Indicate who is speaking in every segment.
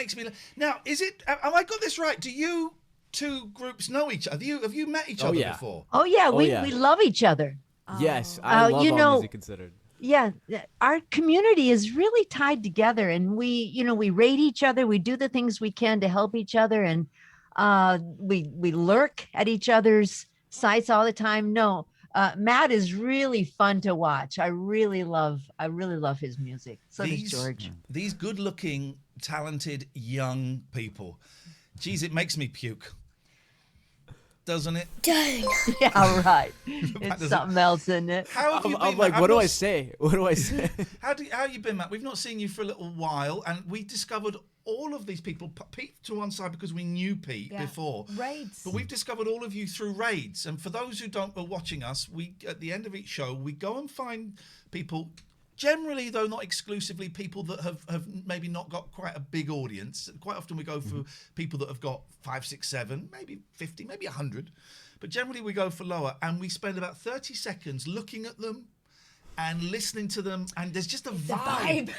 Speaker 1: makes me... Now, is it... Have I got this right? Do you two groups know each other? Have you met each other before?
Speaker 2: Oh, yeah. We love each other.
Speaker 3: Yes, I love All Music Considered.
Speaker 2: Yeah, our community is really tied together, and we rate each other. We do the things we can to help each other, and we lurk at each other's sites all the time. No, Matt is really fun to watch. I really love his music. So does George.
Speaker 1: These good-looking, talented young people. Geez, it makes me puke. Doesn't it?
Speaker 2: Yeah, right. It's something else, isn't it?
Speaker 1: How have you been?
Speaker 3: I'm like, what do I say? What do I say?
Speaker 1: How you been, Matt? We've not seen you for a little while, and we discovered all of these people. Pete to one side because we knew Pete before.
Speaker 4: Raids.
Speaker 1: But we've discovered all of you through raids. And for those who are watching us, we at the end of each show, we go and find people. Generally, though, not exclusively, people that have maybe not got quite a big audience. Quite often we go for people that have got 5, 6, 7, maybe 50, maybe 100. But generally we go for lower, and we spend about 30 seconds looking at them and listening to them, and there's just a vibe.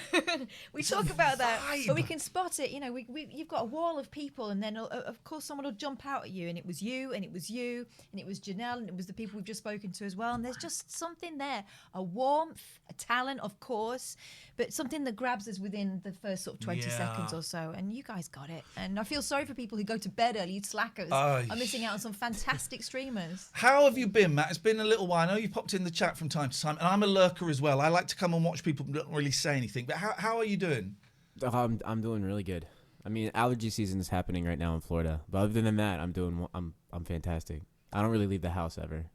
Speaker 4: We talk about that, but we can spot it. You know, you've got a wall of people, and then of course someone will jump out at you, and it was you, and it was you, and it was Janell, and it was the people we've just spoken to as well. And there's just something there, a warmth, a talent, of course, but something that grabs us within the first sort of 20 seconds or so. And you guys got it. And I feel sorry for people who go to bed early, slackers, are missing out on some fantastic streamers.
Speaker 1: How have you been, Matt? It's been a little while. I know you popped in the chat from time to time, and I'm a lurker as well. I like to come and watch people who don't really say anything. But how are you doing?
Speaker 3: I'm doing really good. I mean, allergy season is happening right now in Florida, but other than that, I'm fantastic. I don't really leave the house ever.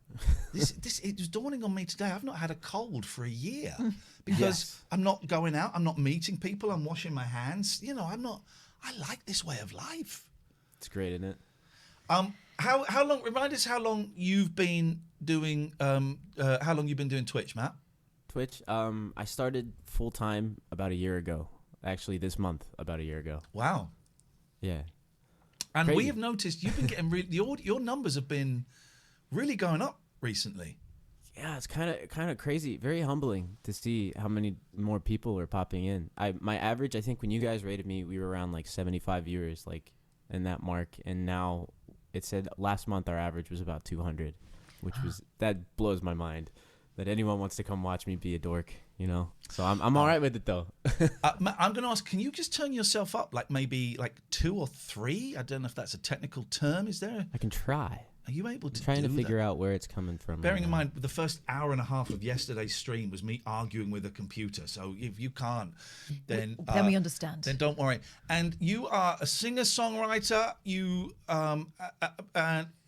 Speaker 1: It was dawning on me today. I've not had a cold for a year because I'm not going out. I'm not meeting people. I'm washing my hands. You know, I like this way of life.
Speaker 3: It's great, isn't it?
Speaker 1: How long? Remind us how long you've been doing. How long you've been doing Twitch, Matt?
Speaker 3: Twitch. I started full time about a year ago. Actually, this month, about a year ago.
Speaker 1: Wow.
Speaker 3: Yeah.
Speaker 1: And
Speaker 3: Crazy.
Speaker 1: we have noticed you've been getting your numbers have been really going up recently.
Speaker 3: Yeah, it's kind of crazy, very humbling to see how many more people are popping in. My average, I think, when you guys rated me, we were around like 75 viewers, like in that mark, and now it said last month our average was about 200, which was that blows my mind that anyone wants to come watch me be a dork, you know. So I'm all right with it though.
Speaker 1: I'm going to ask, can you just turn yourself up like maybe like 2 or 3? I don't know if that's a technical term. Is there?
Speaker 3: I can try.
Speaker 1: Are you able to?
Speaker 3: I'm trying to figure out where it's coming from.
Speaker 1: Bearing in mind, the first hour and a half of yesterday's stream was me arguing with a computer. So if you can't, then
Speaker 4: we understand.
Speaker 1: Then don't worry. And you are a singer-songwriter.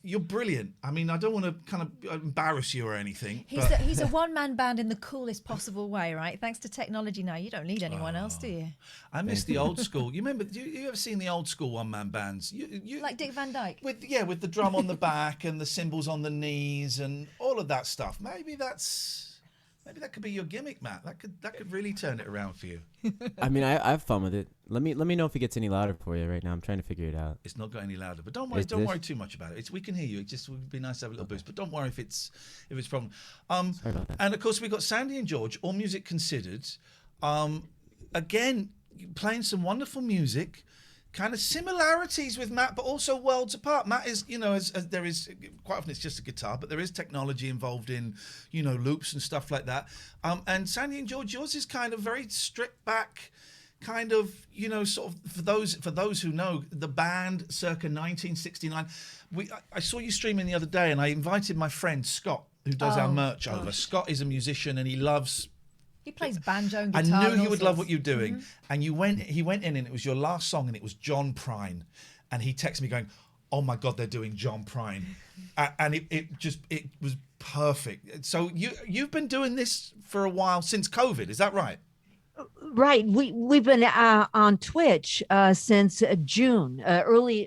Speaker 1: You're brilliant. I mean, I don't want to kind of embarrass you or anything.
Speaker 4: He's a one-man band in the coolest possible way, right? Thanks to technology now, you don't need anyone else, do you?
Speaker 1: I miss the old school. You remember? You ever seen the old school one-man bands? You
Speaker 4: like Dick Van Dyke.
Speaker 1: With the drum on the back and the cymbals on the knees and all of that stuff. Maybe that could be your gimmick, Matt. That could really turn it around for you.
Speaker 3: I mean, I have fun with it. Let me know if it gets any louder for you right now. I'm trying to figure it out.
Speaker 1: It's not got any louder, but don't worry too much about it. We can hear you. It just would be nice to have a little boost, but don't worry if it's a problem.
Speaker 3: Sorry about that.
Speaker 1: And of course we got Sandy and George, All Music Considered. Again, playing some wonderful music. Kind of similarities with Matt, but also worlds apart. Matt is, as there is, quite often it's just a guitar, but there is technology involved in, loops and stuff like that. And Sandy and George, yours is kind of very stripped back, kind of, sort of, for those who know, the band circa 1969. I saw you streaming the other day, and I invited my friend Scott, who does our merch over. Scott is a musician, and he loves...
Speaker 4: He plays banjo and guitar.
Speaker 1: I knew he would love what you're doing. Mm-hmm. And he went in and it was your last song and it was John Prine. And he texted me going, oh my God, they're doing John Prine. And it was perfect. So you've been doing this for a while since COVID, is that right?
Speaker 2: Right. We've been on Twitch since June, early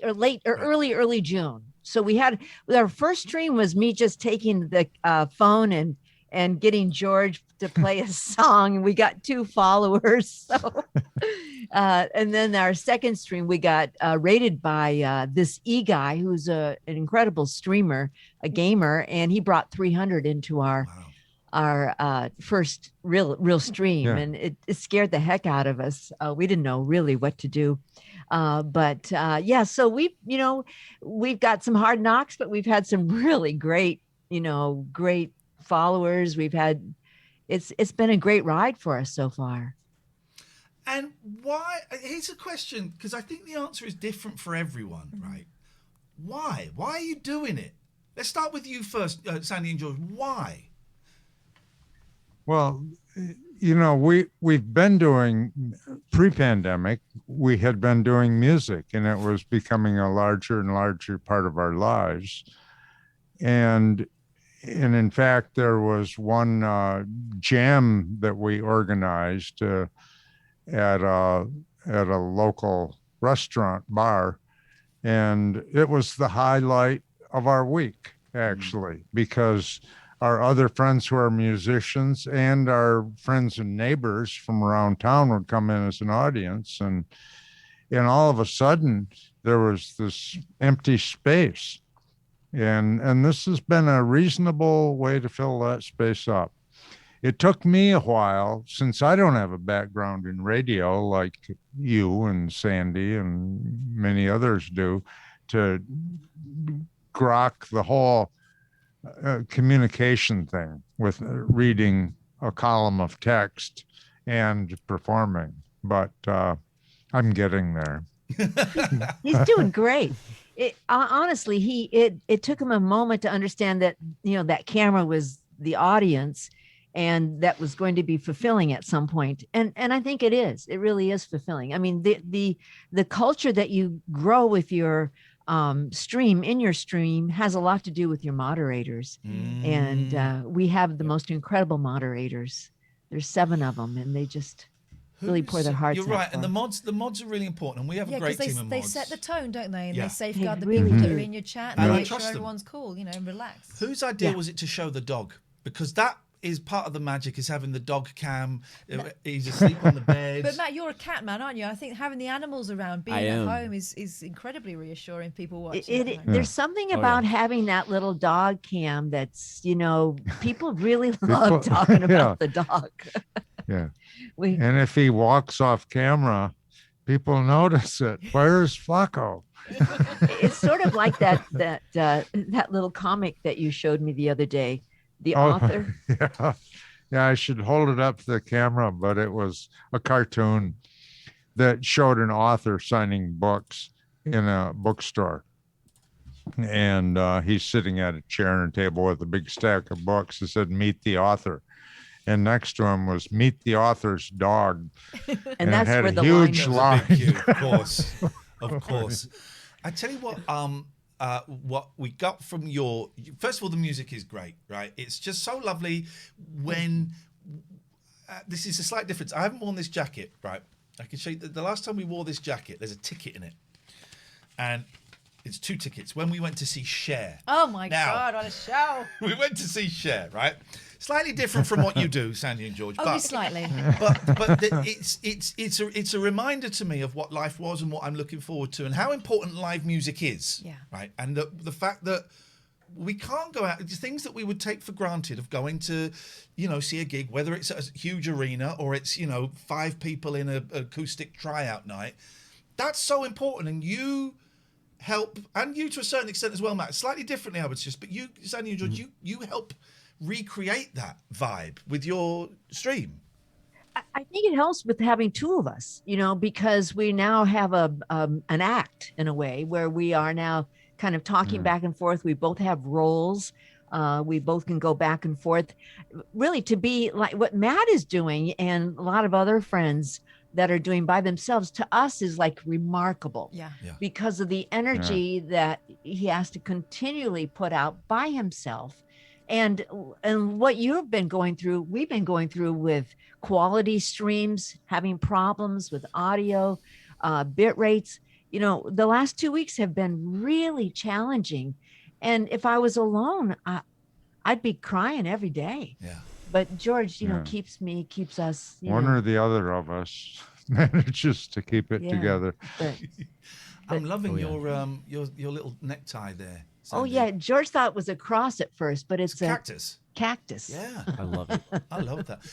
Speaker 2: June. So we had our first stream was me just taking the phone and getting George to play a song. We got 2 followers. So, and then our second stream, we got rated by this guy who's an incredible streamer, a gamer, and he brought 300 into our first real stream, and it scared the heck out of us. We didn't know really what to do. Yeah, so we've got some hard knocks, but we've had some really great, great followers. It's been a great ride for us so far.
Speaker 1: And why? Here's a question, because I think the answer is different for everyone, right? Why? Why are you doing it? Let's start with you first, Sandy and George. Why?
Speaker 5: Well, we've been doing pre-pandemic. We had been doing music, and it was becoming a larger and larger part of our lives. And in fact, there was one jam that we organized at a local restaurant bar, and it was the highlight of our week, actually, because our other friends who are musicians and our friends and neighbors from around town would come in as an audience, and all of a sudden there was this empty space, and this has been a reasonable way to fill that space up. It took me a while, since I don't have a background in radio like you and Sandy and many others do, to grok the whole communication thing with reading a column of text and performing. But I'm getting there.
Speaker 2: He's doing great. Honestly, it took him a moment to understand that, that camera was the audience, and that was going to be fulfilling at some point. And I think it is. It really is fulfilling. I mean, the culture that you grow with your stream has a lot to do with your moderators. And we have the most incredible moderators. There's 7 of them, and they just really pour their hearts out.
Speaker 1: You're right, and the mods are really important, and we have a great team of mods.
Speaker 4: They set the tone, don't they? And they safeguard the
Speaker 2: really
Speaker 4: people
Speaker 2: do.
Speaker 4: that are in your chat, and
Speaker 1: I
Speaker 4: they make sure
Speaker 1: trust them.
Speaker 4: everyone's cool, and relaxed.
Speaker 1: Whose idea was it to show the dog? Because that is part of the magic, is having the dog cam. He's asleep on the bed.
Speaker 4: But Matt, you're a cat man, aren't you? I think having the animals around, being at home is incredibly reassuring. People watching.
Speaker 2: There's something about having that little dog cam that's, people really love talking about the dog.
Speaker 5: Yeah. And if he walks off camera, people notice it. Where's Flacco?
Speaker 2: It's sort of like that little comic that you showed me the other day. The author.
Speaker 5: Yeah, I should hold it up to the camera, but it was a cartoon that showed an author signing books in a bookstore. And he's sitting at a chair and a table with a big stack of books. It said, "Meet the author." And next to him was "Meet the author's dog."
Speaker 2: And that's
Speaker 5: it had
Speaker 2: where
Speaker 5: a
Speaker 2: the
Speaker 5: huge
Speaker 2: line
Speaker 5: line.
Speaker 1: Of course. Of course. I tell you what we got from first of all, the music is great, right? It's just so lovely when this is a slight difference. I haven't worn this jacket, right? I can show you the last time we wore this jacket, there's a ticket in it, and it's 2 tickets when we went to see Cher.
Speaker 4: Oh my God, what a show.
Speaker 1: We went to see Cher, right? Slightly different from what you do, Sandy and George.
Speaker 4: Only slightly.
Speaker 1: But it's a reminder to me of what life was and what I'm looking forward to, and how important live music is.
Speaker 4: Yeah.
Speaker 1: Right. And the fact that we can't go out, things that we would take for granted of going to, see a gig, whether it's a huge arena or it's 5 people in an acoustic tryout night. That's so important, and you help, and you to a certain extent as well, Matt. Slightly differently, I would suggest, but you, Sandy and George, you help recreate that vibe with your stream.
Speaker 2: I think it helps with having 2 of us, because we now have an act in a way where we are now kind of talking back and forth. We both have roles. We both can go back and forth, really, to be like what Matt is doing and a lot of other friends that are doing by themselves, to us is like remarkable.
Speaker 4: Yeah.
Speaker 2: Because of the energy that he has to continually put out by himself. And what you've been going through, we've been going through with quality streams, having problems with audio, bit rates. The last 2 weeks have been really challenging. And if I was alone, I'd be crying every day.
Speaker 1: Yeah.
Speaker 2: But George, keeps us.
Speaker 5: One or the other of us manages to keep it together.
Speaker 1: I'm loving your little necktie there, Sandy.
Speaker 2: Oh yeah, George thought it was a cross at first, but it's a
Speaker 1: cactus.
Speaker 2: Cactus.
Speaker 1: Yeah.
Speaker 3: I love it.
Speaker 1: I love that.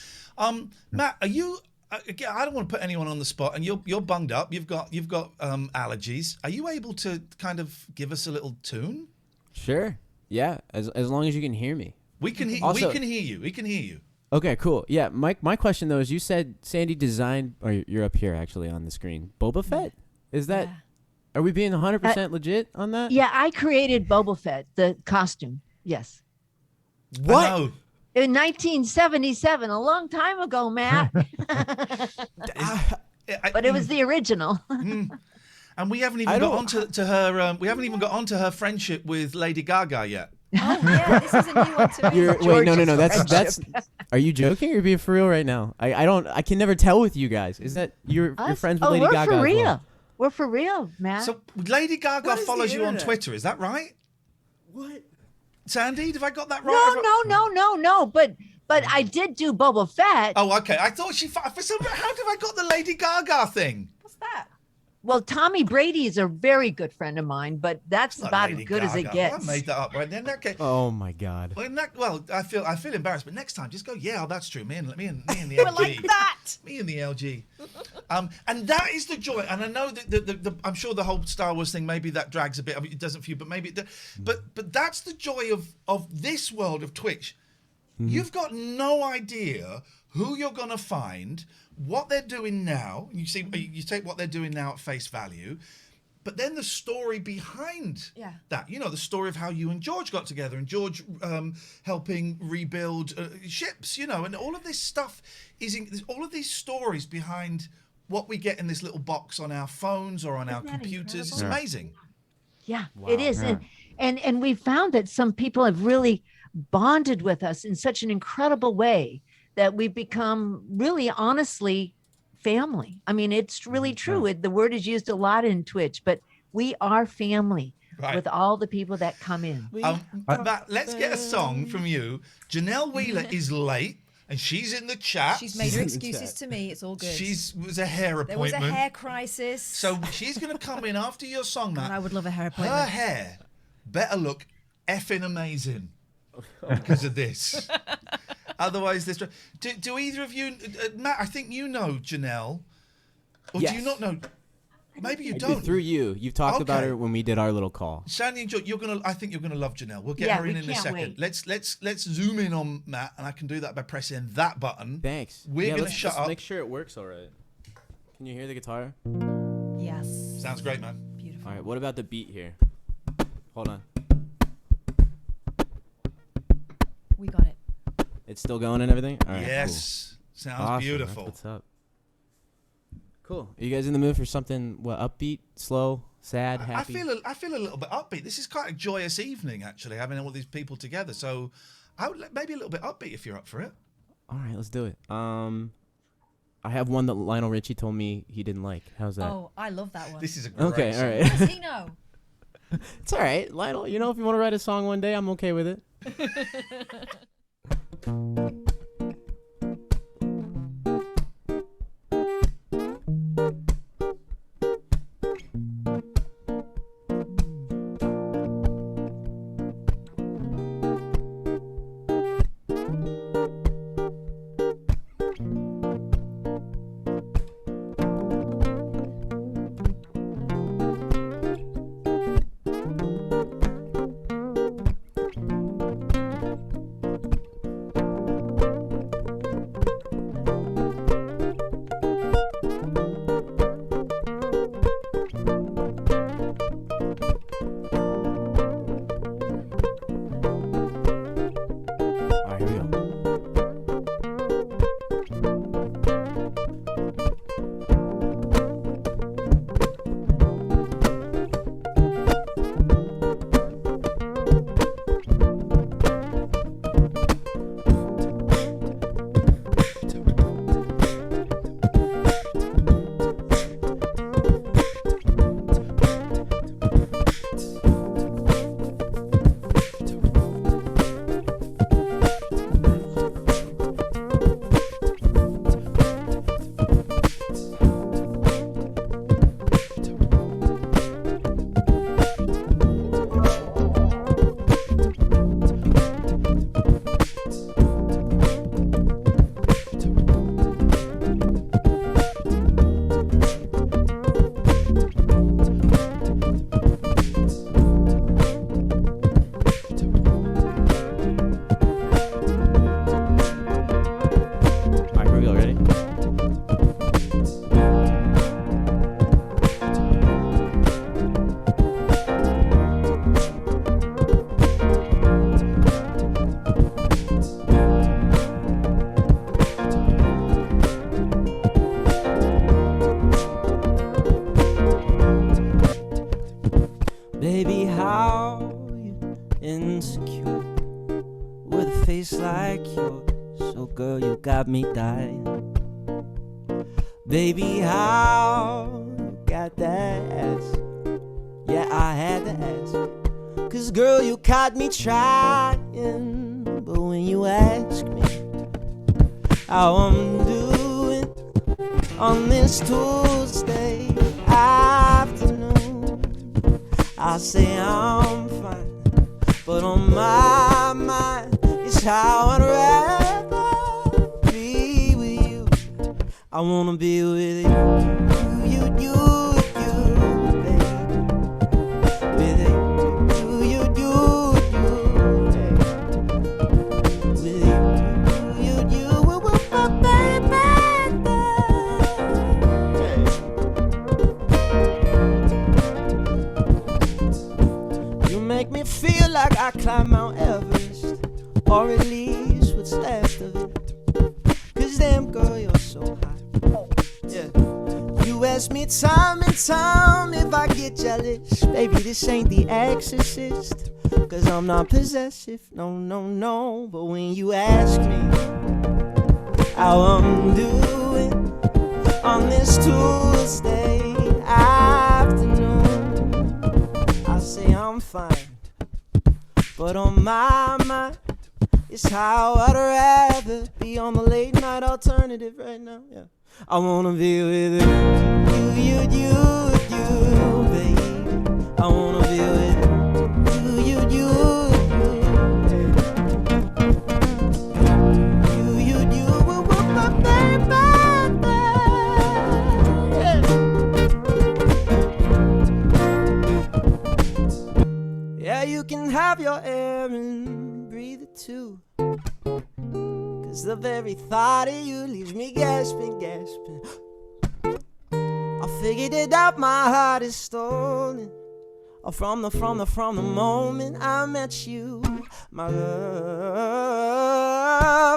Speaker 1: Matt, are you again, I don't want to put anyone on the spot, and you're bunged up. You've got allergies. Are you able to kind of give us a little tune?
Speaker 3: Sure. Yeah, as long as you can hear me.
Speaker 1: We can hear you. We can hear you.
Speaker 3: Okay, cool. Yeah, my question though is, you said Sandy designed, or you're up here actually on the screen, Boba Fett? Is that?
Speaker 4: Yeah.
Speaker 3: Are we being 100% legit on that?
Speaker 2: Yeah, I created Boba Fett, the costume. Yes.
Speaker 3: What?
Speaker 1: I know.
Speaker 2: In 1977, a long time ago, Matt. But it was the original.
Speaker 1: And we haven't even got onto to her. We haven't even got onto her friendship with Lady Gaga yet.
Speaker 4: Oh yeah, this is a new one to me.
Speaker 3: Wait, no. That's.
Speaker 2: friendship.
Speaker 3: Are you joking or are you being for real right now? I can never tell with you guys. Is that you're friends with Lady
Speaker 2: we're
Speaker 3: Gaga?
Speaker 2: for
Speaker 3: as
Speaker 2: real.
Speaker 3: well?
Speaker 2: We're for real, Matt.
Speaker 1: So Lady Gaga
Speaker 3: What is the
Speaker 1: follows you on
Speaker 3: internet?
Speaker 1: Twitter. Is that right,
Speaker 3: What?
Speaker 1: Sandy? Have I got that right?
Speaker 2: No. But I did do Boba Fett.
Speaker 1: Oh, okay. I thought for some. How have I got the Lady Gaga thing?
Speaker 4: What's that?
Speaker 2: Well, Tommy Brady is a very good friend of mine, but that's
Speaker 1: Not
Speaker 2: about
Speaker 1: Lady
Speaker 2: as good as it
Speaker 1: Gaga.
Speaker 2: gets.
Speaker 1: I made that up right then. Okay.
Speaker 3: Oh my God.
Speaker 1: Well, I feel embarrassed, but next time just go. Yeah, that's true. Me and the LG.
Speaker 4: We're like that.
Speaker 1: Me and the LG. And that is the joy. And I know that I'm sure the whole Star Wars thing, maybe that drags a bit. I mean, it doesn't for you, but maybe it does. But that's the joy of this world of Twitch. You've got no idea who you're gonna find, what they're doing now. You take what they're doing now at face value, but then the story behind that. You know, the story of how you and George got together, and George helping rebuild ships. You know, and all of this stuff there's all of these stories behind what we get in this little box on our phones or on our computers. It's amazing.
Speaker 2: Yeah, it is. And we found that some people have really bonded with us in such an incredible way that we've become really honestly family. I mean, it's really true. The word is used a lot in Twitch, but we are family with all the people that come in.
Speaker 1: Matt, let's get a song from you. Janelle Wheeler is late and she's in the chat.
Speaker 4: She's made her excuses to me. It's all good.
Speaker 1: Was a hair
Speaker 4: There was
Speaker 1: appointment.
Speaker 4: a hair crisis.
Speaker 1: So she's going to come in after your song, Matt.
Speaker 4: God, I would love a hair
Speaker 1: Her
Speaker 4: appointment.
Speaker 1: hair better look effing amazing because of this. Otherwise, do either of you, Matt? I think you know Janelle, or do you
Speaker 3: Yes.
Speaker 1: not know? Maybe you
Speaker 3: I
Speaker 1: don't.
Speaker 3: did through you. You've talked about her when we did our little call.
Speaker 1: Sandy and George, I think you're gonna love Janelle. We'll get her in a
Speaker 2: can't
Speaker 1: second.
Speaker 2: wait.
Speaker 1: Let's zoom in on Matt, and I can do that by pressing that button.
Speaker 3: Thanks.
Speaker 1: We're gonna
Speaker 3: let's
Speaker 1: shut
Speaker 3: just
Speaker 1: up.
Speaker 3: Make sure it works all right. Can you hear the guitar?
Speaker 4: Yes.
Speaker 1: Sounds great, man.
Speaker 4: Beautiful.
Speaker 3: All right. What about the beat here? Hold on.
Speaker 4: We got it.
Speaker 3: It's still going and everything? All right,
Speaker 1: Yes, sounds
Speaker 3: cool. Awesome.
Speaker 1: beautiful.
Speaker 3: That's what's up? Cool. Are you guys in the mood for something upbeat, slow, sad, happy?
Speaker 1: I feel a little bit upbeat. This is quite a joyous evening, actually, having all these people together. So, maybe a little bit upbeat if you're up for it.
Speaker 3: All right, let's do it. I have one that Lionel Richie told me he didn't like. How's that?
Speaker 4: Oh, I love that one.
Speaker 1: This is a great
Speaker 3: Okay,
Speaker 1: song.
Speaker 3: all right.
Speaker 4: How does he know?
Speaker 3: It's all right, Lionel. You know, if you want to write a song one day, I'm okay with it.
Speaker 6: insecure with a face like yours. So girl, you got me dying. Baby, how you got that ass? Yeah, I had to ask. 'Cause girl, you caught me trying. But when you ask me how I'm doing on this Tuesday afternoon, I say I'm fine, but on my mind is how I'd rather be with you. I wanna be with you, you, baby. With you, baby. With you, baby. You make me feel like I climb Mount Everest, or at least what's left of it. 'Cause damn girl, you're so hot. Yeah. You ask me time and time if I get jealous. Baby, this ain't The Exorcist, 'cause I'm not possessive, no, no, no. But when you ask me how I'm doing on this Tuesday afternoon, I say I'm fine, but on my mind, it's how I'd rather be on the late night alternative right now. Yeah, I wanna be with you, baby. I wanna be with you, baby. Yeah, you can have your air and breathe it too. 'Cause the very thought of you leaves me gasping, gasping. I figured it out, my heart is stolen. From the moment I met you. My love,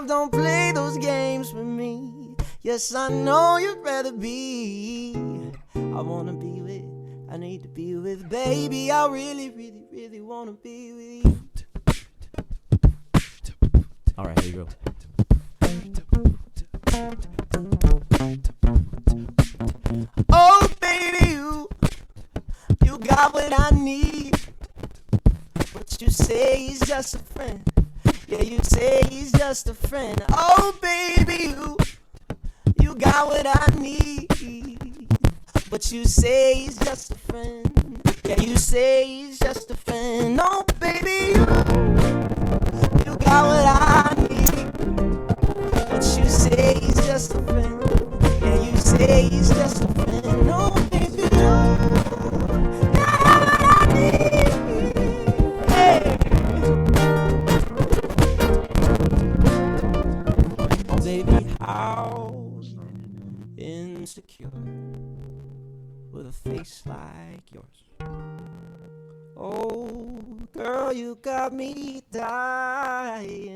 Speaker 6: don't play those games with me. Yes, I know you'd rather be. I wanna be with, I need to be with, baby. I really, really, really wanna be with you.
Speaker 3: All right, here you go.
Speaker 6: Oh, baby, you got what I need. But you say he's just a friend. Yeah, you say he's just a friend. Oh, baby, you got what I need. But you say he's just a friend. Yeah, you say he's just a friend. Oh, baby, you got what I need. But you say he's just a friend. Yeah, you say he's just a friend. Oh, baby, you got what I need. Hey. Oh, baby, how insecure with a face like yours. Oh, girl, you got me dying.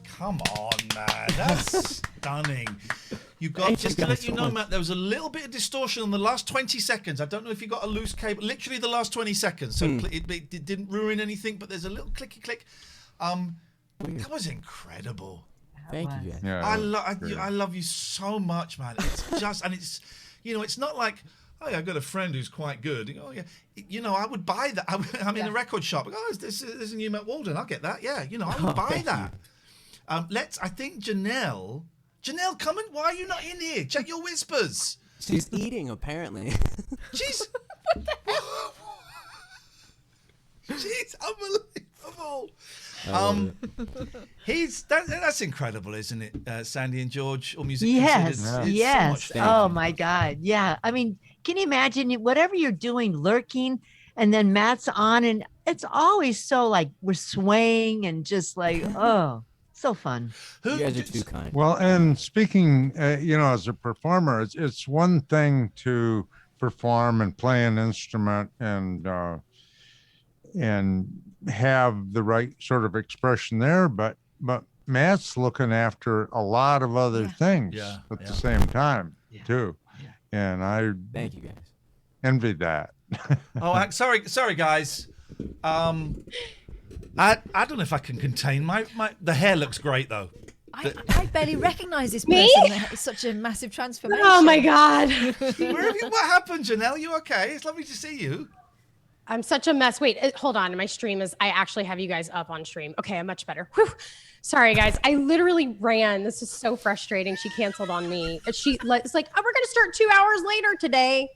Speaker 1: Come on, man. That's stunning. You got, just to let you know, Matt, there was a little bit of distortion on the last 20 seconds. I don't know if you got a loose cable. Literally the last 20 seconds. So it didn't ruin anything, but there's a little clicky click. That was incredible.
Speaker 3: Thank you, guys.
Speaker 5: Yeah,
Speaker 1: I love you so much, man. It's just, and it's, it's not like, oh, yeah, I got a friend who's quite good. Oh, yeah. I would buy that. I'm in a record shop. Oh, there's a new Matt Walden. I'll get that. Yeah, I would buy that. I think Janell, come in. Why are you not in here? Check your whispers.
Speaker 3: She's eating, apparently.
Speaker 1: She's unbelievable. That's incredible, isn't it, Sandy and George? All music
Speaker 2: Yes,
Speaker 1: considered. It's
Speaker 2: yes.
Speaker 1: so much fun.
Speaker 2: Oh my God, yeah. I mean, can you imagine whatever you're doing, lurking, and then Matt's on, and it's always so like we're swaying and just like so fun.
Speaker 3: You guys are too kind.
Speaker 5: Well, and speaking, as a performer, it's one thing to perform and play an instrument and have the right sort of expression there, but Matt's looking after a lot of other things at the same time too.
Speaker 3: Yeah.
Speaker 5: And I
Speaker 3: Thank you, guys.
Speaker 5: envy that.
Speaker 1: Oh, sorry, guys. I don't know if I can contain my. The hair looks great though.
Speaker 4: I barely recognise this
Speaker 7: Me?
Speaker 4: person. It's such a massive transformation.
Speaker 7: Oh my God.
Speaker 1: What happened, Janelle? You okay? It's lovely to see you.
Speaker 7: I'm such a mess. Wait, hold on. My stream is, I actually have you guys up on stream. Okay, I'm much better. Whew. Sorry, guys. I literally ran. This is so frustrating. She canceled on me. It's like, oh, we're going to start 2 hours later today.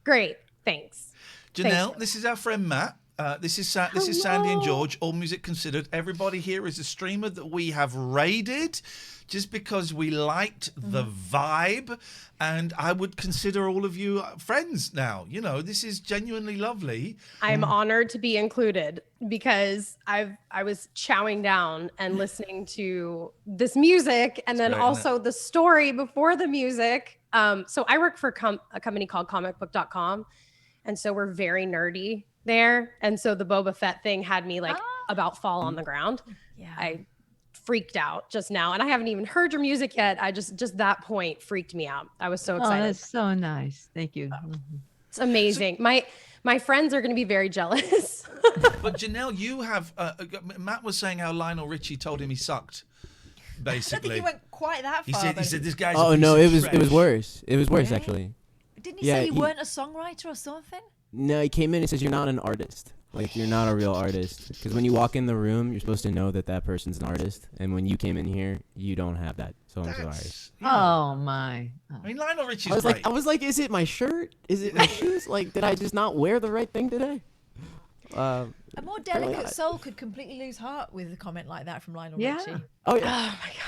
Speaker 7: Great. Thanks.
Speaker 1: Janelle, this is our friend Matt. This is Sandy and George, All Music Considered. Everybody here is a streamer that we have raided just because we liked the vibe, and I would consider all of you friends now. You know, this is genuinely lovely.
Speaker 7: I'm honored to be included because I was chowing down and listening to this music, and then also the story before the music. So I work for a company called comicbook.com, and so we're very nerdy there. And so the Boba Fett thing had me like about fall on the ground.
Speaker 4: Yeah.
Speaker 7: I freaked out just now, and I haven't even heard your music yet. I just that point freaked me out. I was so excited.
Speaker 2: Oh, that's so nice. Thank you.
Speaker 7: It's amazing. My friends are going to be very jealous.
Speaker 1: But Janelle, you have Matt was saying how Lionel Richie told him he sucked.
Speaker 4: I
Speaker 1: Basically,
Speaker 4: don't think he went quite that far.
Speaker 1: he said this guy's.
Speaker 3: Oh no, it was worse. It was worse
Speaker 4: Really?
Speaker 3: actually.
Speaker 4: Didn't he
Speaker 3: Yeah,
Speaker 4: say you
Speaker 3: he-
Speaker 4: weren't a songwriter or something?
Speaker 3: No, he came in and says you're not an artist. Like you're not a real artist. Because when you walk in the room, you're supposed to know that person's an artist. And when you came in here, you don't have that. So I'm sorry.
Speaker 2: Oh my.
Speaker 1: I mean, Lionel Richie's
Speaker 3: I
Speaker 1: great.
Speaker 3: was like, is it my shirt? Is it my shoes? Like, did I just not wear the right thing today?
Speaker 4: A more delicate
Speaker 3: Really?
Speaker 4: soul could completely lose heart with a comment like that from Lionel
Speaker 2: Yeah.
Speaker 4: Richie.
Speaker 3: Oh
Speaker 7: Oh
Speaker 3: yeah.
Speaker 7: my God.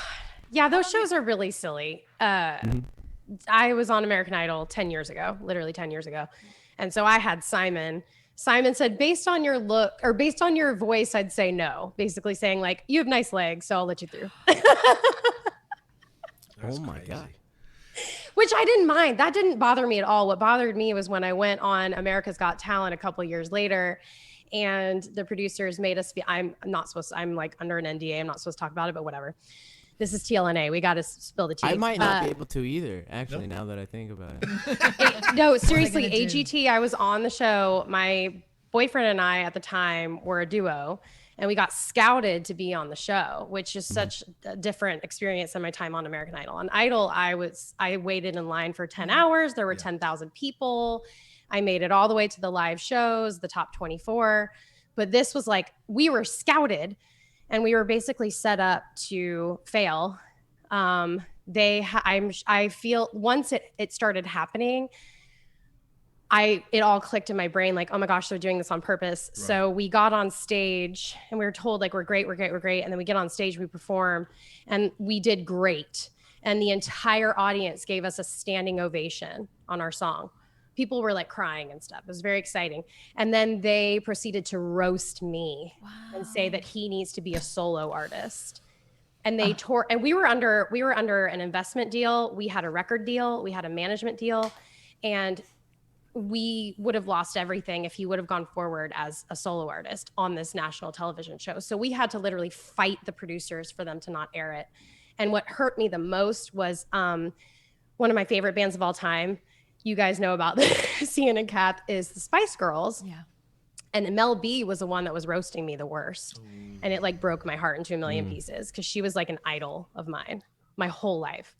Speaker 7: Yeah, those shows are really silly. I was on American Idol 10 years ago, literally 10 years ago. And so I had Simon. Simon said, based on your look or based on your voice, I'd say no. Basically saying like, you have nice legs, so I'll let you through.
Speaker 3: Oh my god.
Speaker 7: Which I didn't mind. That didn't bother me at all. What bothered me was when I went on America's Got Talent a couple years later, and the producers made us I'm like under an NDA. I'm not supposed to talk about it, but whatever. This is TLNA. We got to spill the tea.
Speaker 3: I might not be able to either, actually, now that I think about it.
Speaker 7: No, seriously,
Speaker 4: gonna do?
Speaker 7: AGT, I was on the show. My boyfriend and I at the time were a duo, and we got scouted to be on the show, which is such a different experience than my time on American Idol. On Idol, I waited in line for 10 hours. There were 10,000 people. I made it all the way to the live shows, the top 24. But this was like, we were scouted, and we were basically set up to fail. I feel once it started happening, it all clicked in my brain, like, oh my gosh, they're doing this on purpose. Right. So we got on stage and we were told like, we're great. And then we get on stage, we perform, and we did great. And the entire audience gave us a standing ovation on our song. People were like crying and stuff. It was very exciting. And then they proceeded to roast me and say that he needs to be a solo artist. And they tore, and we were under an investment deal. We had a record deal. We had a management deal. And we would have lost everything if he would have gone forward as a solo artist on this national television show. So we had to literally fight the producers for them to not air it. And what hurt me the most was one of my favorite bands of all time. You guys know about Cian and Kath, is the Spice Girls. Yeah. And Mel B was the one that was roasting me the worst. Ooh. And it like broke my heart into a million pieces because she was like an idol of mine my whole life.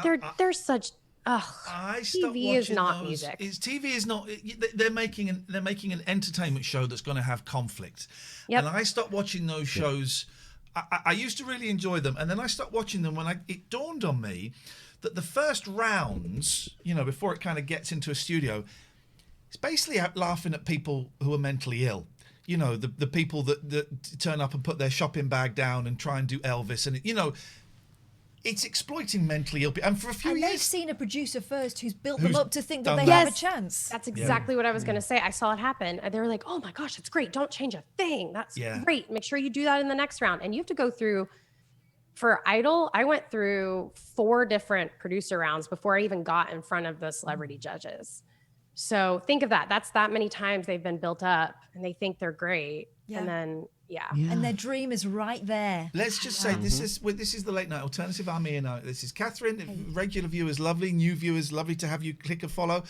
Speaker 7: They're such TV is not music.
Speaker 1: TV is not. They're making an entertainment show that's going to have conflict. Yep. And I stopped watching those shows. I used to really enjoy them, and then I stopped watching them when it dawned on me that the first rounds, before it kind of gets into a studio, it's basically out laughing at people who are mentally ill. The people that turn up and put their shopping bag down and try and do Elvis, and it's exploiting mentally ill people. And for a few years,
Speaker 4: they've seen a producer first who's built them up to think that they have a chance.
Speaker 7: That's exactly what I was going to say. I saw it happen. They were like, oh my gosh, that's great. Don't change a thing. That's great. Make sure you do that in the next round. And you have to go through, for Idol, I went through 4 different producer rounds before I even got in front of the celebrity judges. So think of that. That's that many times they've been built up and they think they're great. Yeah. And then Yeah.
Speaker 4: And their dream is right there.
Speaker 1: Let's just say this is the Late Night Alternative. I'm Ian. This is Catherine. Regular viewers, lovely. New viewers, lovely to have you click a follow.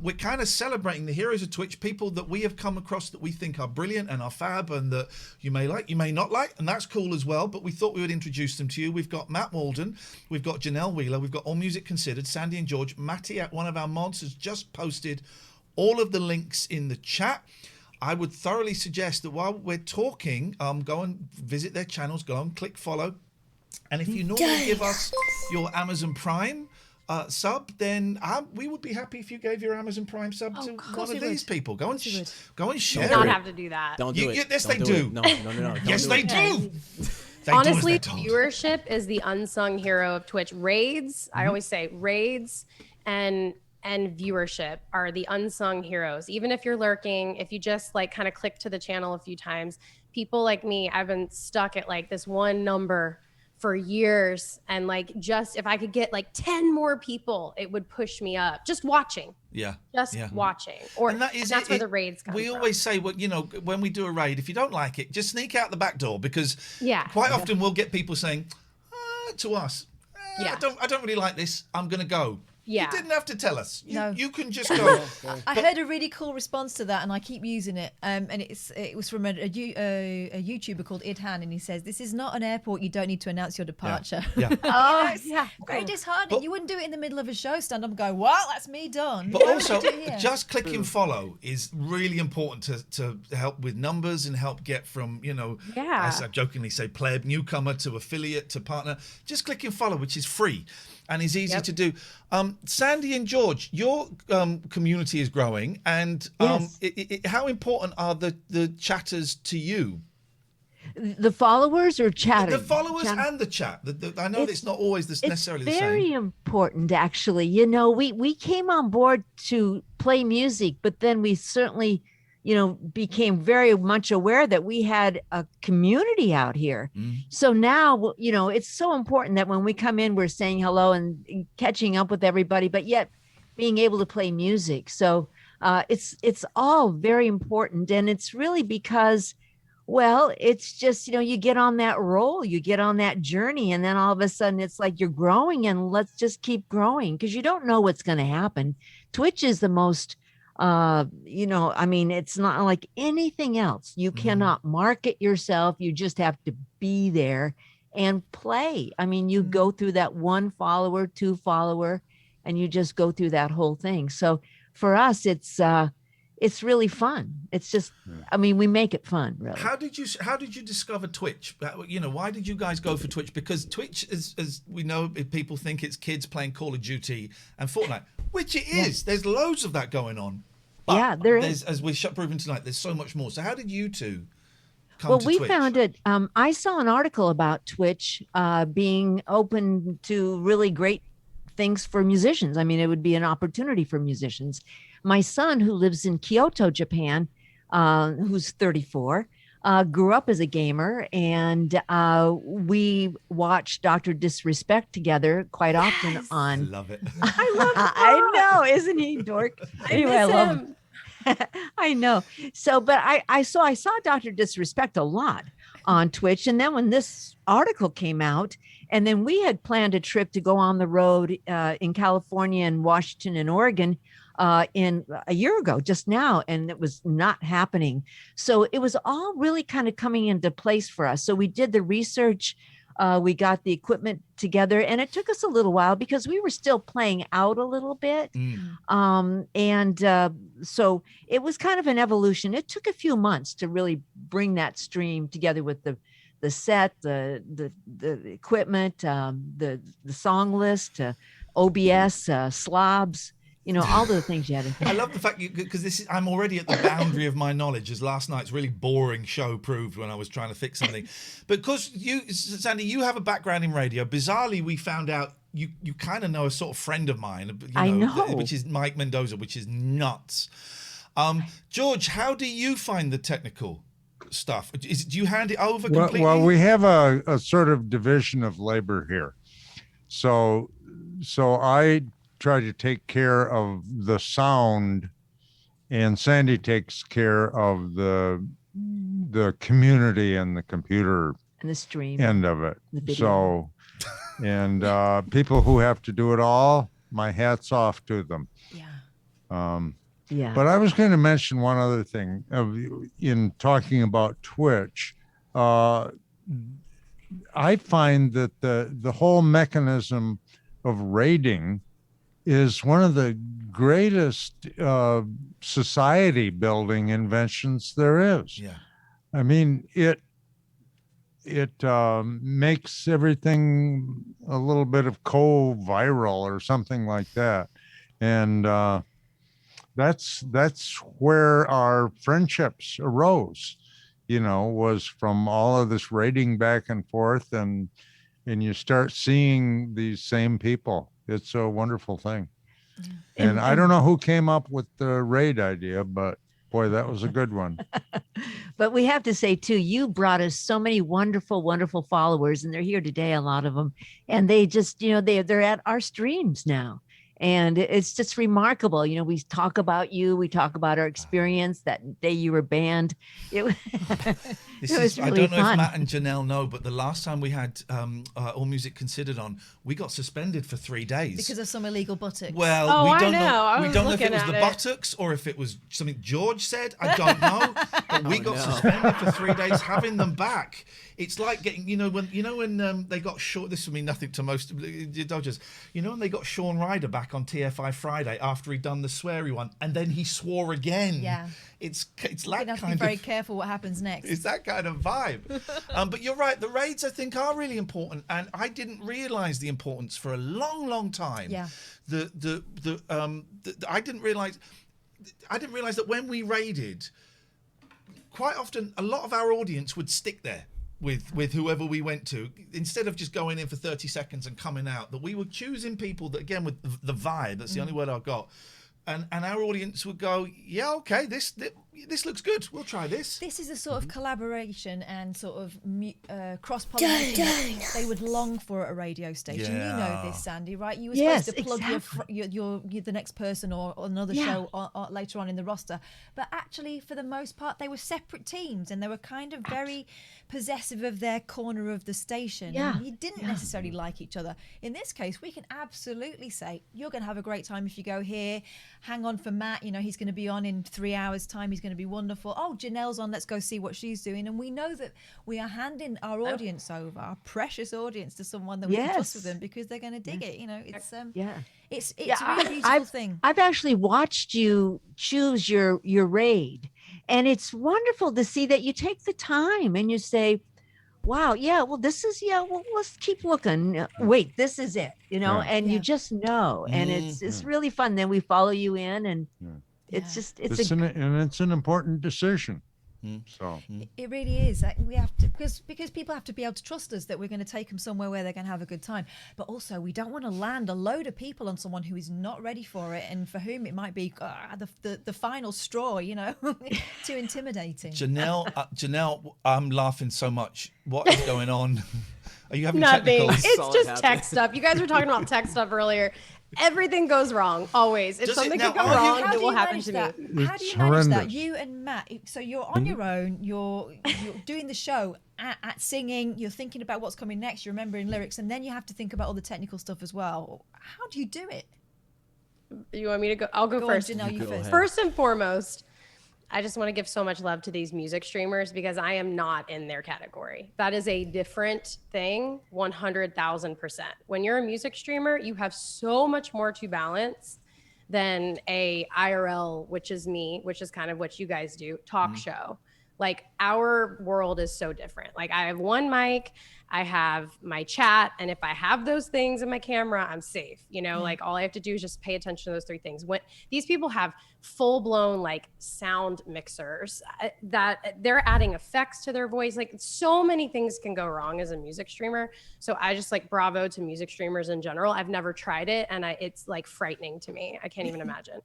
Speaker 1: We're kind of celebrating the heroes of Twitch, people that we have come across that we think are brilliant and are fab and that you may like, you may not like, and that's cool as well. But we thought we would introduce them to you. We've got Matt Walden, we've got Janell Wheeler, we've got All Music Considered, Sandy and George. Matty, one of our mods, has just posted all of the links in the chat. I would thoroughly suggest that while we're talking, go and visit their channels, go and click follow. And if you normally give us your Amazon Prime sub, then we would be happy if you gave your Amazon Prime sub to one of these people. Go and share it.
Speaker 7: Not have to do that.
Speaker 3: Don't do it.
Speaker 1: Yes,
Speaker 3: Don't
Speaker 1: they do.
Speaker 3: No.
Speaker 1: Yes, they do.
Speaker 7: Honestly, viewership is the unsung hero of Twitch. Raids, I always say raids and viewership are the unsung heroes. Even if you're lurking, if you just like kind of click to the channel a few times, people like me, I've been stuck at like this one number for years. And like, just if I could get like 10 more people, it would push me up. Just watching. Watching. Or
Speaker 1: and
Speaker 7: that's where the raids come
Speaker 1: We
Speaker 7: from.
Speaker 1: always say, well, when we do a raid, if you don't like it, just sneak out the back door, because quite often we'll get people saying to us, I don't really like this. I'm going to go. You didn't have to tell us. You can just go.
Speaker 4: I heard a really cool response to that, and I keep using it. And it was from a YouTuber called Idhan, and he says, "This is not an airport. You don't need to announce your departure." Very disheartening. You wouldn't do it in the middle of a show. Stand up and go, "Well, that's me done."
Speaker 1: But also, just clicking follow is really important to help with numbers and help get from as I jokingly say, pleb, newcomer to affiliate to partner. Just clicking follow, which is free and is easy to do. Sandy and George, your community is growing, and how important are the chatters to you?
Speaker 2: The followers or chatting?
Speaker 1: The followers and the chat. I know it's not always necessarily the same.
Speaker 2: It's very important, actually. We came on board to play music, but then we certainly became very much aware that we had a community out here. So now, it's so important that when we come in, we're saying hello and catching up with everybody, but yet being able to play music. So it's all very important. And it's really because, well, it's just, you get on that roll, you get on that journey, and then all of a sudden it's like you're growing, and let's just keep growing because you don't know what's going to happen. Twitch is the most it's not like anything else. You cannot market yourself. You just have to be there and play. I mean, you go through that 1 follower, 2 follower, and you just go through that whole thing. So for us, it's really fun. It's just, we make it fun, really.
Speaker 1: How did you discover Twitch? Why did you guys go for Twitch? Because Twitch is, as we know, people think it's kids playing Call of Duty and Fortnite, which it is. There's loads of that going on. But
Speaker 2: there is.
Speaker 1: As we're proving tonight, there's so much more. So how did you two come to
Speaker 2: Twitch?
Speaker 1: Well, we
Speaker 2: found it. I saw an article about Twitch being open to really great things for musicians. I mean, it would be an opportunity for musicians. My son, who lives in Kyoto, Japan, who's 34, grew up as a gamer, and we watch Dr. Disrespect together quite often on.
Speaker 1: I love it.
Speaker 2: I love him. I know, isn't he dork? Anyway, I love him. I know. So, but I saw Dr. Disrespect a lot on Twitch, and then when this article came out, and then we had planned a trip to go on the road in California and Washington and Oregon in a year ago, just now, and it was not happening. So it was all really kind of coming into place for us. So we did the research, we got the equipment together, and it took us a little while because we were still playing out a little bit. So it was kind of an evolution. It took a few months to really bring that stream together with the set, the equipment, the song list, OBS, slobs. All the things you had to.
Speaker 1: I love the fact because I'm already at the boundary of my knowledge, as last night's really boring show proved when I was trying to fix something. But because Sandy, you have a background in radio. Bizarrely, we found out you kind of know a sort of friend of mine.
Speaker 2: I know.
Speaker 1: Which is Mike Mendoza, which is nuts. George, how do you find the technical stuff? Do you hand it over completely?
Speaker 5: Well, we have a sort of division of labor here. So I try to take care of the sound, and Sandy takes care of the the community and the computer
Speaker 2: And the stream.
Speaker 5: end of it.
Speaker 2: The video.
Speaker 5: So, and people who have to do it all, my hat's off to them.
Speaker 4: Yeah.
Speaker 2: Yeah.
Speaker 5: But I was going to mention one other thing in talking about Twitch. I find that the whole mechanism of rating is one of the greatest society building inventions there is.
Speaker 1: Yeah.
Speaker 5: I mean, it makes everything a little bit of co-viral or something like that. And that's where our friendships arose, was from all of this rating back and forth, and you start seeing these same people. It's a wonderful thing. And I don't know who came up with the raid idea, but boy, that was a good one.
Speaker 2: But we have to say too, you brought us so many wonderful, wonderful followers, and they're here today, a lot of them, and they just, they're at our streams now. And it's just remarkable. We talk about you. We talk about our experience that day you were banned. It was really
Speaker 1: I don't know
Speaker 2: fun.
Speaker 1: if Matt and Janell know, but the last time we had All Music Considered on, we got suspended for 3 days.
Speaker 4: Because of some illegal buttocks.
Speaker 1: Well,
Speaker 7: Oh,
Speaker 1: we
Speaker 7: I
Speaker 1: don't
Speaker 7: know. I
Speaker 1: We
Speaker 7: was
Speaker 1: don't know if it
Speaker 7: looking
Speaker 1: was
Speaker 7: at
Speaker 1: the
Speaker 7: it.
Speaker 1: buttocks or if it was something George said. I don't know. But we got suspended for 3 days. Having them back, it's like getting, when they got Sean. This will mean nothing to most Dodgers. When they got Sean Ryder back on TFI Friday after he'd done the sweary one, and then he swore again.
Speaker 4: Yeah.
Speaker 1: It's
Speaker 4: You're
Speaker 1: like
Speaker 4: gonna have to
Speaker 1: kind
Speaker 4: be very
Speaker 1: of.
Speaker 4: careful what happens next.
Speaker 1: It's that kind of vibe. But you're right. The raids, I think, are really important, and I didn't realise the importance for a long, long time.
Speaker 4: Yeah.
Speaker 1: I didn't realise that when we raided, quite often a lot of our audience would stick there with whoever we went to, instead of just going in for 30 seconds and coming out, that we were choosing people that, again, with the vibe, that's the only word I've got. And our audience would go, yeah, okay, this looks good. We'll try this.
Speaker 4: This is a sort of collaboration and sort of cross-pollination that they would long for at a radio station.
Speaker 1: Yeah.
Speaker 4: You know this, Sandy, right? You were
Speaker 2: Yes,
Speaker 4: supposed to plug
Speaker 2: exactly.
Speaker 4: your the next person or another show later on in the roster. But actually, for the most part, they were separate teams, and they were kind of very possessive of their corner of the station.
Speaker 2: Yeah.
Speaker 4: And you didn't necessarily like each other. In this case, we can absolutely say, you're going to have a great time if you go here. Hang on for Matt. He's going to be on in 3 hours' time. He's going to be wonderful. Oh, Janell's on. Let's go see what she's doing. And we know that we are handing our audience over, our precious audience, to someone that we can trust with them, because they're going to dig it. It's it's a really beautiful thing.
Speaker 2: I've actually watched you choose your raid, and it's wonderful to see that you take the time and you say, wow, this is, let's keep looking. Wait, this is it, and you just know, and it's really fun. Then we follow you in, and it's just, it's
Speaker 5: an important decision. So
Speaker 4: It really is. We have to, because people have to be able to trust us that we're going to take them somewhere where they're going to have a good time. But also, we don't want to land a load of people on someone who is not ready for it, and for whom it might be the final straw. Too intimidating.
Speaker 1: Janell, I'm laughing so much. What is going on? Are you having
Speaker 7: Nothing.
Speaker 1: technicals?
Speaker 7: It's just tech stuff. You guys were talking about tech stuff earlier. Everything goes wrong always. If
Speaker 1: Does it
Speaker 7: something
Speaker 1: now?
Speaker 7: could go
Speaker 1: Are you-
Speaker 7: wrong,
Speaker 4: How
Speaker 7: it
Speaker 4: do
Speaker 7: will
Speaker 4: you
Speaker 7: happen
Speaker 4: manage
Speaker 7: to
Speaker 4: that?
Speaker 7: me.
Speaker 4: How do you
Speaker 5: It's
Speaker 4: manage that?
Speaker 5: horrendous.
Speaker 4: You and Matt. So you're on your own. You're doing the show at singing. You're thinking about what's coming next. You're remembering lyrics, and then you have to think about all the technical stuff as well. How do you do it?
Speaker 7: You want me to go? I'll go
Speaker 4: Go
Speaker 7: first.
Speaker 4: on, Janell, you
Speaker 3: Go
Speaker 4: first.
Speaker 3: ahead.
Speaker 7: First and foremost, I just want to give so much love to these music streamers, because I am not in their category. That is a different thing, 100,000%. When you're a music streamer, you have so much more to balance than a IRL, which is me, which is kind of what you guys do, talk show. Like, our world is so different. Like, I have one mic, I have my chat, and if I have those things in my camera, I'm safe. Like, all I have to do is just pay attention to those three things. When these people have full-blown like sound mixers that they're adding effects to their voice, like, so many things can go wrong as a music streamer. So I just bravo to music streamers in general. I've never tried it, and it's like frightening to me. I can't even imagine.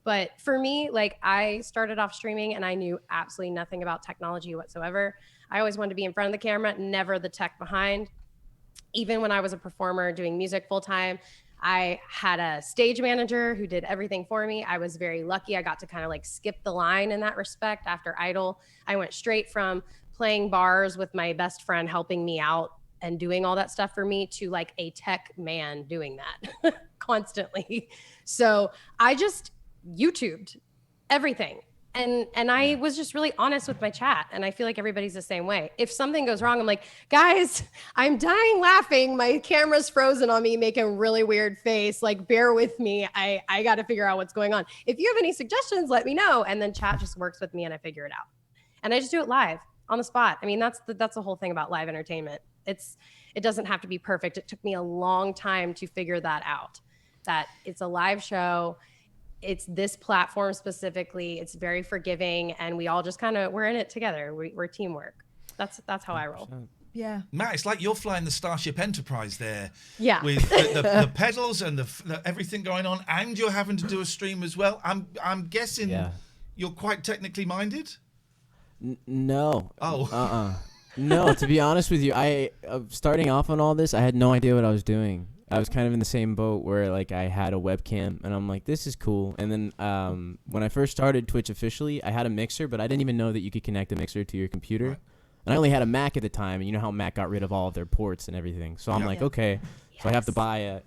Speaker 7: But for me, I started off streaming and I knew absolutely nothing about technology whatsoever. I always wanted to be in front of the camera, never the tech behind. Even when I was a performer doing music full time, I had a stage manager who did everything for me. I was very lucky. I got to kind of like skip the line in that respect. After Idol, I went straight from playing bars with my best friend helping me out and doing all that stuff for me to like a tech man doing that constantly. So I just YouTubed everything. And I was just really honest with my chat. And I feel like everybody's the same way. If something goes wrong, I'm like, guys, I'm dying laughing. My camera's frozen on me, making a really weird face. Like, bear with me. I got to figure out what's going on. If you have any suggestions, let me know. And then chat just works with me and I figure it out. And I just do it live on the spot. I mean, that's the whole thing about live entertainment. It doesn't have to be perfect. It took me a long time to figure that out, that it's a live show. It's this platform specifically. It's very forgiving, and we all just we're in it together. We're teamwork. That's how I roll.
Speaker 4: Yeah,
Speaker 1: Matt, it's like you're flying the Starship Enterprise there.
Speaker 7: Yeah,
Speaker 1: with the pedals and the everything going on, and you're having to do a stream as well. I'm guessing you're quite technically minded.
Speaker 3: No.
Speaker 1: Oh.
Speaker 3: No, to be honest with you, starting off on all this, I had no idea what I was doing. I was kind of in the same boat where like I had a webcam and I'm like, this is cool. And then when I first started Twitch officially, I had a mixer, but I didn't even know that you could connect a mixer to your computer. Right. And I only had a Mac at the time, and you know how Mac got rid of all of their ports and everything. So I'm like, okay, so I have to buy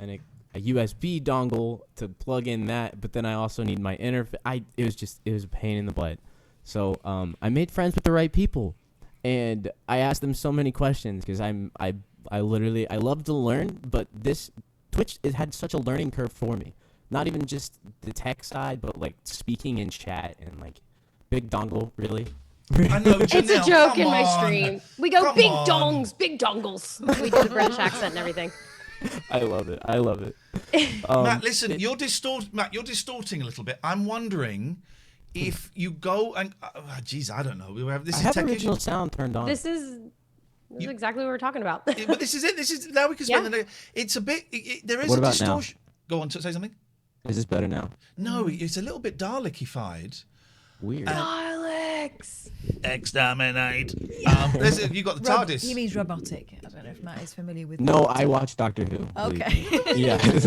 Speaker 3: a USB dongle to plug in that, but then I also need my interface. It was a pain in the butt. So I made friends with the right people, and I asked them so many questions because I love to learn, but this Twitch, it had such a learning curve for me. Not even just the tech side, but like speaking in chat and like big dongle, really.
Speaker 1: I know, Janell,
Speaker 7: it's a joke in my
Speaker 1: on.
Speaker 7: stream. We go
Speaker 1: Come
Speaker 7: big
Speaker 1: on.
Speaker 7: dongs, big dongles. We do the British accent and everything.
Speaker 3: I love it.
Speaker 1: Matt, listen, you're distorting a little bit. I'm wondering if you go and geez, I don't know. We have this.
Speaker 3: I have original sound turned on.
Speaker 7: This is exactly what we're talking about.
Speaker 1: But this is it. This is now we can spend the day. It's a bit. There is
Speaker 3: What
Speaker 1: a
Speaker 3: about
Speaker 1: distortion. Go on to say something.
Speaker 3: Is this better now?
Speaker 1: No, it's a little bit Dalek-ified.
Speaker 3: Weird.
Speaker 7: Daleks.
Speaker 1: Exterminate. You got the TARDIS.
Speaker 4: He means robotic. I don't know if Matt is familiar with.
Speaker 3: No, I watch Doctor Who.
Speaker 4: Okay.
Speaker 3: Yeah.
Speaker 1: That's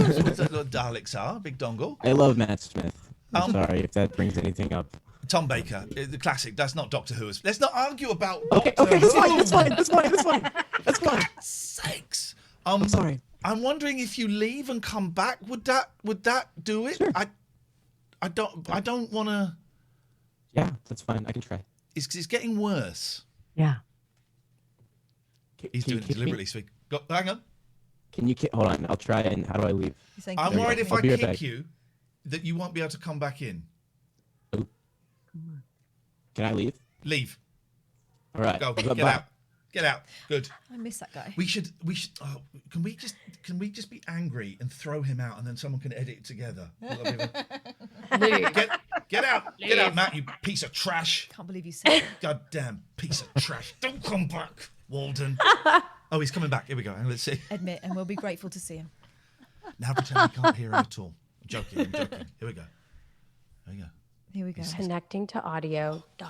Speaker 1: what Daleks are. Big dongle.
Speaker 3: I love Matt Smith. I'm sorry if that brings anything up.
Speaker 1: Tom Baker, the classic. That's not Doctor Who. Let's not argue about.
Speaker 3: Okay,
Speaker 1: Doctor
Speaker 3: that's
Speaker 1: Who.
Speaker 3: fine. That's fine.
Speaker 1: Sakes.
Speaker 3: I'm sorry.
Speaker 1: I'm wondering if you leave and come back, would that do it?
Speaker 3: Sure.
Speaker 1: I don't want to.
Speaker 3: Yeah, that's fine. I can try.
Speaker 1: It's getting worse.
Speaker 2: Yeah.
Speaker 1: He's doing it deliberately. So hang on.
Speaker 3: Can you hold on? I'll try. And how do I leave?
Speaker 1: I'm worried if
Speaker 3: I'll
Speaker 1: I
Speaker 3: be right
Speaker 1: kick
Speaker 3: back.
Speaker 1: you, that you won't be able to come back in.
Speaker 3: Can I leave?
Speaker 1: Leave.
Speaker 3: All right.
Speaker 1: Go.
Speaker 3: Bye.
Speaker 1: Get out. Get out. Good.
Speaker 4: I miss that guy.
Speaker 1: We should. Oh, can we just be angry and throw him out, and then someone can edit it together? Get out. Get out, Matt. You piece of trash.
Speaker 4: Can't believe you said that.
Speaker 1: Goddamn piece of trash. Don't come back, Walden. Oh, he's coming back. Here we go. Let's see.
Speaker 4: Admit, and we'll be grateful to see him.
Speaker 1: Now pretend we can't hear him at all. I'm joking. Here we go.
Speaker 4: Here we go.
Speaker 7: Connecting to audio. ...
Speaker 1: Please,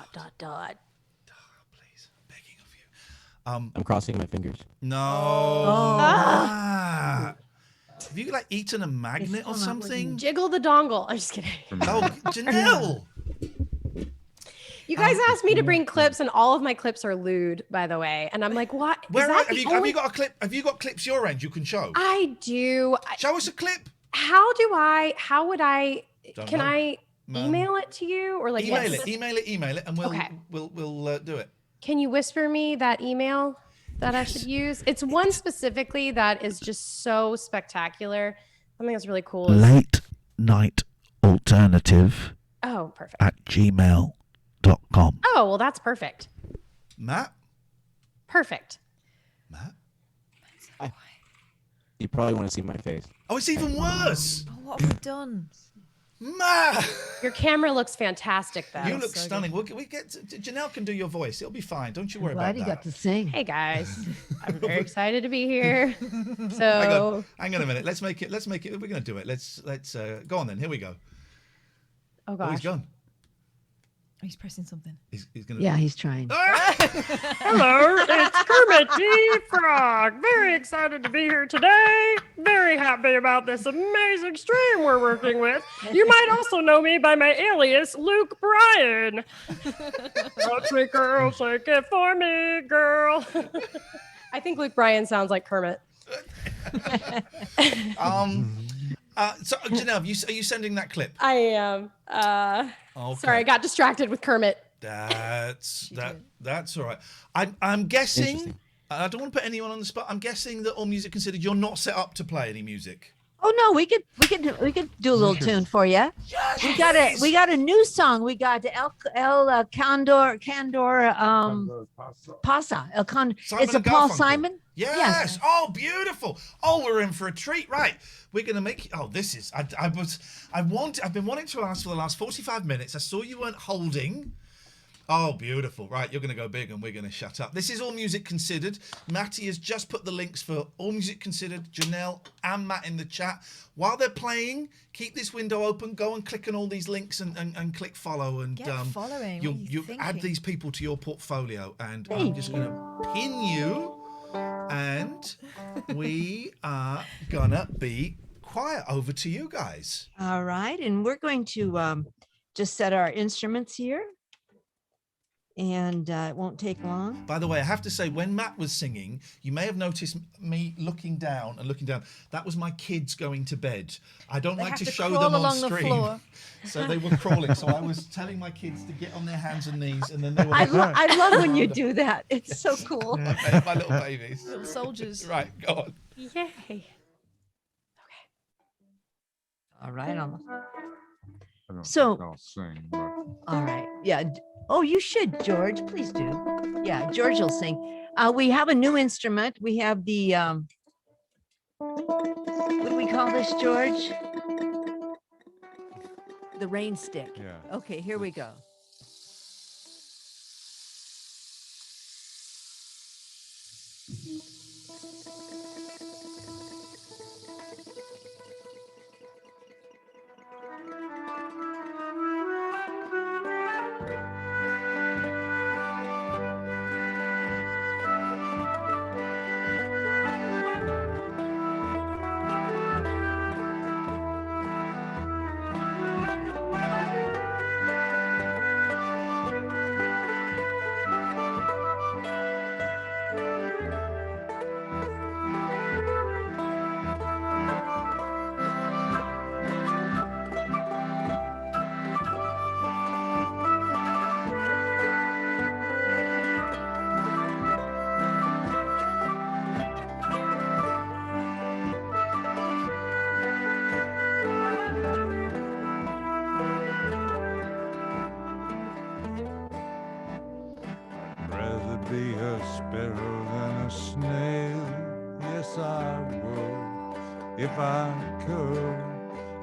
Speaker 1: I'm begging of you.
Speaker 3: I'm crossing my fingers.
Speaker 1: No.
Speaker 7: Oh.
Speaker 1: Matt. Have you eaten a magnet or something?
Speaker 7: Jiggle the dongle. I'm just kidding.
Speaker 1: Oh, Janell.
Speaker 7: You guys asked me to bring clips, and all of my clips are lewd, by the way. And I'm like, what?
Speaker 1: Where have you got a clip? Have you got clips your end you can show?
Speaker 7: I do.
Speaker 1: Show us a clip.
Speaker 7: How would I?
Speaker 1: Don't
Speaker 7: Can
Speaker 1: know.
Speaker 7: I email it to you or
Speaker 1: Email it, and we'll
Speaker 7: Okay.
Speaker 1: we'll do it.
Speaker 7: Can you whisper me that email that I should use? It's one specifically that is just so spectacular. Something that's really cool.
Speaker 1: Late night alternative
Speaker 7: Oh, perfect.
Speaker 1: at gmail.com.
Speaker 7: Oh, well, that's perfect.
Speaker 1: Matt.
Speaker 7: Perfect.
Speaker 3: You probably want to see my face.
Speaker 1: Oh, it's even worse.
Speaker 4: Oh, what have we done?
Speaker 1: Matt.
Speaker 7: Your camera looks fantastic, though.
Speaker 1: You look
Speaker 4: so
Speaker 1: stunning. We get Janell can do your voice. It'll be fine. Don't you worry
Speaker 2: Glad
Speaker 1: about
Speaker 2: you
Speaker 1: that.
Speaker 2: got to sing.
Speaker 7: Hey guys, I'm very excited to be here. So
Speaker 1: Hang on a minute. Let's make it. We're gonna do it. Let's go on then. Here we go.
Speaker 7: oh
Speaker 1: Oh, he's
Speaker 7: gosh,
Speaker 1: gone.
Speaker 4: He's pressing something.
Speaker 1: He's gonna.
Speaker 2: Yeah, he's trying.
Speaker 7: Hello, it's Kermit the Frog. Very excited to be here today. Very happy about this amazing stream we're working with. You might also know me by my alias, Luke Bryan. Touch me, girl, shake it for me, girl. I think Luke Bryan sounds like Kermit.
Speaker 1: So Janelle, are you sending that clip?
Speaker 7: I am.
Speaker 1: Okay.
Speaker 7: Sorry, I got distracted with Kermit.
Speaker 1: That's all right. I'm guessing.
Speaker 3: Interesting.
Speaker 1: I don't want to put anyone on the spot. I'm guessing that All Music Considered, you're not set up to play any music.
Speaker 2: Oh no, we could do a little tune for you.
Speaker 1: Yes,
Speaker 2: We got a new song. We got El Condor Pasa.
Speaker 1: Simon
Speaker 2: It's a
Speaker 1: and
Speaker 2: Paul
Speaker 1: Garfunkel.
Speaker 2: Simon.
Speaker 1: Yes. Oh, beautiful. Oh, we're in for a treat. Right. We're gonna make. Oh, this is. I've been wanting to ask for the last 45 minutes. I saw you weren't holding. Oh, beautiful. Right, you're going to go big and we're going to shut up. This is All Music Considered. Matty has just put the links for All Music Considered, Janelle and Matt in the chat. While they're playing, keep this window open. Go and click on all these links and click follow. And
Speaker 4: Get following.
Speaker 1: You
Speaker 4: What are you
Speaker 1: add
Speaker 4: thinking?
Speaker 1: these people to your portfolio. And I'm just going to pin you. And we are going to be quiet. Over to you guys.
Speaker 2: All right, and we're going to just set our instruments here. And it won't take long.
Speaker 1: By the way, I have to say, when Matt was singing, you may have noticed me looking down. That was my kids going to bed. I don't
Speaker 4: They
Speaker 1: like
Speaker 4: have
Speaker 1: to
Speaker 4: to
Speaker 1: show
Speaker 4: crawl
Speaker 1: them on
Speaker 4: along the
Speaker 1: stream.
Speaker 4: floor.
Speaker 1: So they were crawling. So I was telling my kids to get on their hands and knees, and then they were.
Speaker 2: I love when you do that. It's so cool.
Speaker 1: my little babies.
Speaker 4: Little soldiers.
Speaker 1: Right, go on.
Speaker 7: Yay.
Speaker 2: All right.
Speaker 5: I don't
Speaker 2: So-
Speaker 5: think I'll sing, but
Speaker 2: All right. Yeah. Oh, you should, George. Please do. Yeah, George will sing. We have a new instrument. We have the what do we call this, George? The rain stick.
Speaker 5: yeah.
Speaker 2: Okay, here we go.
Speaker 5: Rather be a sparrow than a snail. Yes, I would. If I could,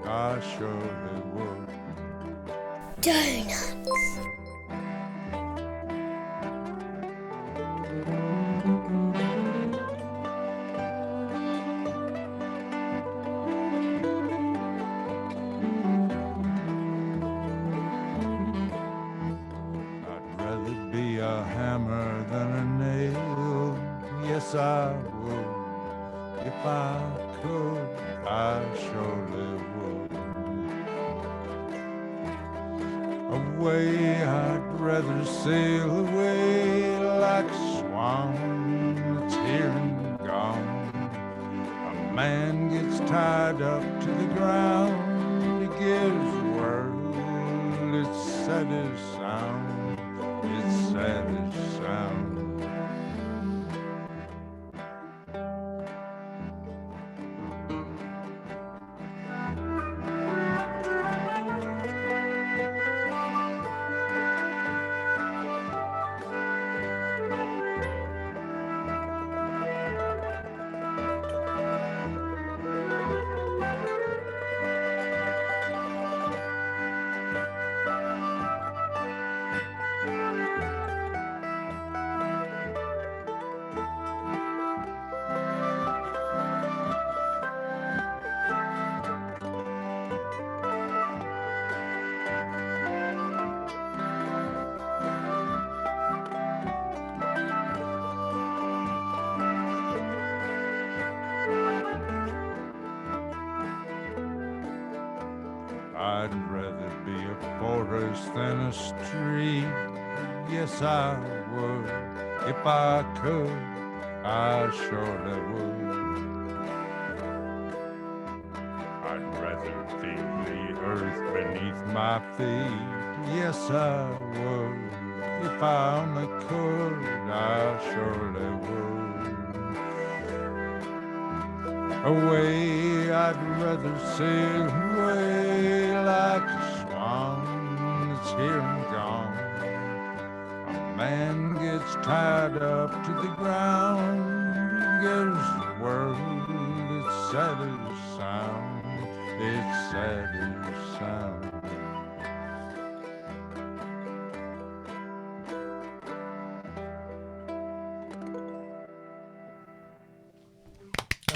Speaker 5: I surely would. I'd rather be a hammer than a nail. Yes, I would. If I could, I surely would. Away, I'd rather sail away like a swan that's here and gone. A man gets tied up to the ground. He gives word. It's sad as sound. It's sad as sound. I'd rather be a forest than a street. Yes, I would. If I could, I surely would. I'd rather feel the earth beneath my feet. Yes, I would. If I only could, I surely would. Away, I'd rather sail away like a swan that's here and gone. A man gets tied up to the ground, gives the world its saddest sound, its saddest sound.